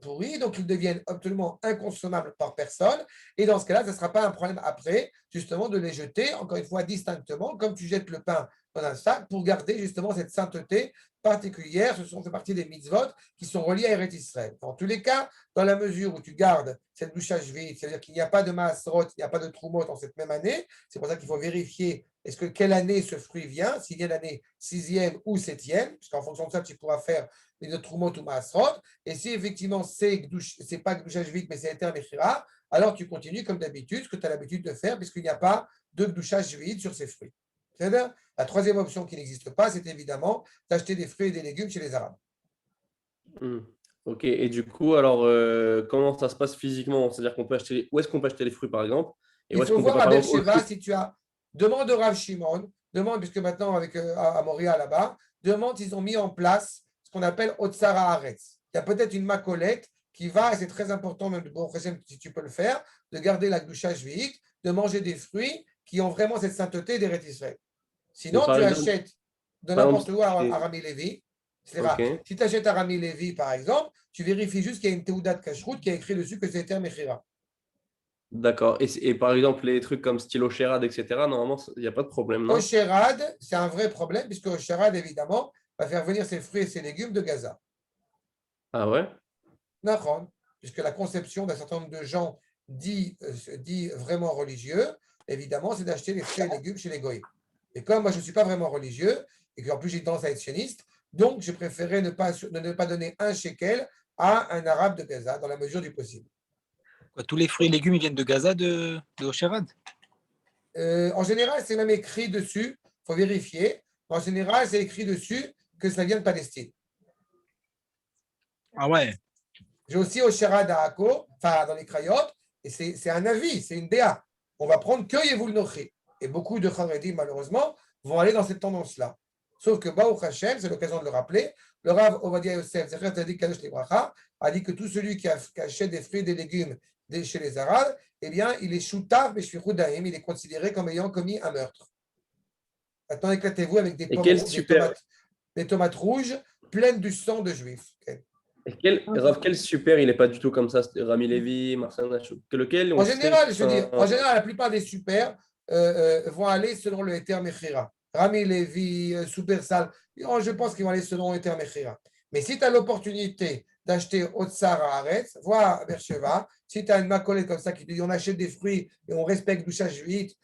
pourris, donc ils deviennent absolument inconsommables par personne. Et dans ce cas-là, ce ne sera pas un problème après, justement, de les jeter, encore une fois, distinctement, comme tu jettes le pain dans un sac, pour garder justement cette sainteté particulière. Ce fait partie des mitzvot qui sont reliés à Eretz Israël. En tous les cas, dans la mesure où tu gardes cette bouchage vide, c'est-à-dire qu'il n'y a pas de maasrot, il n'y a pas de trumot en cette même année, c'est pour ça qu'il faut vérifier quelle année ce fruit vient, s'il vient l'année 6e ou 7e, puisqu'en fonction de ça, tu pourras faire une trumot ou maasrot. Et si effectivement, c'est pas gdouchage vide, mais c'est Eter Mechira, alors tu continues comme d'habitude, ce que tu as l'habitude de faire, puisqu'il n'y a pas de gdouchage vide sur ces fruits. C'est-à-dire, la troisième option qui n'existe pas, c'est évidemment d'acheter des fruits et des légumes chez les Arabes. Ok, et du coup, alors, comment ça se passe physiquement? C'est-à-dire où est-ce qu'on peut acheter les fruits, par exemple? Et il faut voir à Beersheba si tu as. Demande au Rav Shimon, puisque maintenant, avec à Montréal là-bas, demande s'ils ont mis en place ce qu'on appelle Otsara Haaretz. Il y a peut-être une macolette qui va, et c'est très important, même bon, si tu peux le faire, de garder la gdoucha shvi'it, de manger des fruits qui ont vraiment cette sainteté d'Eretz Israël. Sinon, tu achètes de n'importe où à Rami Lévi. C'est rare. Ok. Si tu achètes à Rami Lévi, par exemple, tu vérifies juste qu'il y a une Teudat Kashrut qui a écrit dessus que c'est Eter Mechira. D'accord. Et par exemple, les trucs comme stylo Sherad, etc., normalement, il n'y a pas de problème, non? Osherad, c'est un vrai problème, puisque Osherad, évidemment, va faire venir ses fruits et ses légumes de Gaza. Ah ouais? Nahon, puisque la conception d'un certain nombre de gens dit vraiment religieux, évidemment, c'est d'acheter les fruits et légumes chez les goïs. Et comme moi, je ne suis pas vraiment religieux, et qu'en plus, j'ai tendance à être sioniste, donc je préférais ne pas donner un shekel à un arabe de Gaza, dans la mesure du possible. Quoi, tous les fruits et légumes ils viennent de Gaza, de Osherad? En général, c'est même écrit dessus, il faut vérifier. En général, c'est écrit dessus que ça vient de Palestine. Ah ouais. J'ai aussi Osherad à Akko, enfin dans les crayottes, et c'est un avis, c'est une DA. On va prendre que Yevul Nochi. Et beaucoup de Charedim, malheureusement, vont aller dans cette tendance-là. Sauf que Baruch Hashem, c'est l'occasion de le rappeler, le Rav Ovadia Yosef, Zecher Tzadik Kadosh Libracha, a dit que tout celui qui achète des fruits et des légumes chez les Arabes, eh bien, il est shutav b'shfichut damim, il est considéré comme ayant commis un meurtre. Maintenant, éclatez-vous avec Et quel super. des tomates rouges pleines du sang de juifs. Okay. Rav, quel super, il n'est pas du tout comme ça, Rami Lévi, Marcel Nachou. Lequel on En général, sait, je veux dire, en général, la plupart des super vont aller selon le Eter Mechira. Rami Lévi, Supersal, je pense qu'ils vont aller selon le Eter Mechira. Mais si tu as l'opportunité d'acheter Otsar à Aretz, vois à Bercheva, si tu as une macolette comme ça qui dit on achète des fruits et on respecte Doucha Juit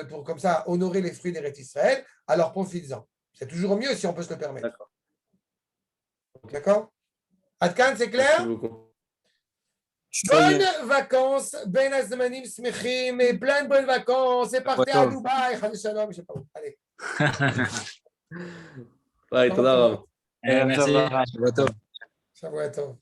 pour comme ça honorer les fruits d'Eretz Israël, alors profites-en. C'est toujours mieux si on peut se le permettre. D'accord. D'accord? Adkan, c'est clair? Merci beaucoup. Bonnes vacances, Ben Azmanim Smechim, et plein de bonnes vacances, et partez à Dubaï, Shalom, je sais pas où. Allez. Ouais, Merci. Shavuot tov.